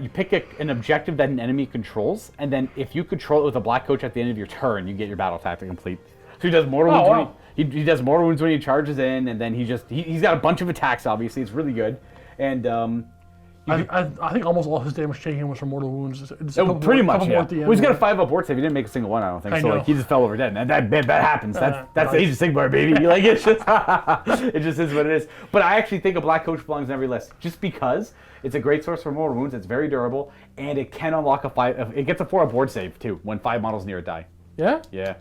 you pick an objective that an enemy controls, and then if you control it with a Black Coach at the end of your turn, you get your battle tactic complete. So he does mortal wounds. wow. He does mortal wounds when he charges in, and then he's got a bunch of attacks. Obviously, it's really good, and I think almost all his damage taken was from mortal wounds. It's a couple pretty more- much. couple more Yeah. at the end, Well, he's got a where- 5-up ward save. He didn't make a single one, I don't think. I So know. like he just fell over dead, and that happens. That's Age of Sigmar, baby. Like it's just it just is what it is. But I actually think a Black Coach belongs in every list, just because it's a great source for mortal wounds. It's very durable, and it can unlock a 5. It gets a 4-up ward save too when 5 models near it die. Yeah? Yeah.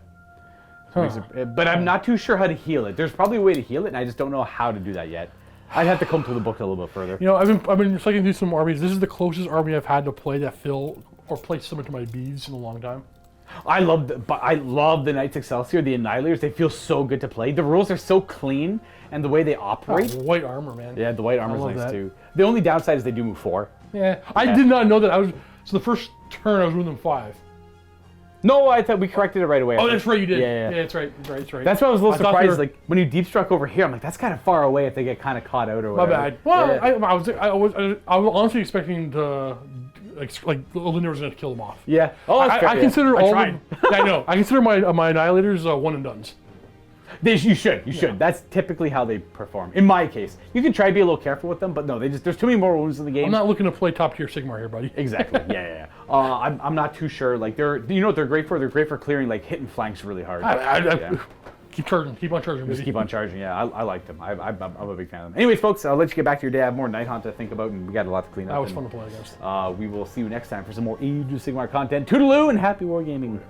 But I'm not too sure how to heal it. There's probably a way to heal it, and I just don't know how to do that yet. I'd have to come through the book a little bit further. You know, I've been cycling through some armies. This is the closest army I've had to play that fill or play similar to my beads in a long time. I love the Knights Excelsior, the Annihilators. They feel so good to play. The rules are so clean, and the way they operate. White armor, man. Yeah, the white armor's love nice that. too. The only downside is they do move 4. Yeah. I did not know that. So the first turn I was moving them 5. No, I thought we corrected it right away. Oh, that's right, you did. Yeah. That's right. That's right. That's why I was a little I thought they surprised. were- Like when you deep struck over here, I'm like, that's kind of far away if they get kind of caught out or My whatever. bad. Well, Yeah. I was honestly expecting to like Linda was going to kill them off. Yeah. Oh, that's fair, I yeah. consider I all. tried. I know. I consider my Annihilators one and dones. You should. That's typically how they perform. In my case, you can try to be a little careful with them, but no, there's too many more wounds in the game. I'm not looking to play top tier Sigmar here, buddy. Exactly. Yeah. I'm not too sure. Like you know what they're great for? They're great for clearing like hitting flanks really hard. Yeah. Keep charging. Keep on charging. Just Baby. keep on charging. Yeah, I like them. I'm a big fan of them. Anyways, folks, I'll let you get back to your day. I have more Nighthaunt to think about, and we got a lot to clean up. That was and, fun to play against. We will see you next time for some more Age of Sigmar content. Toodaloo and happy wargaming.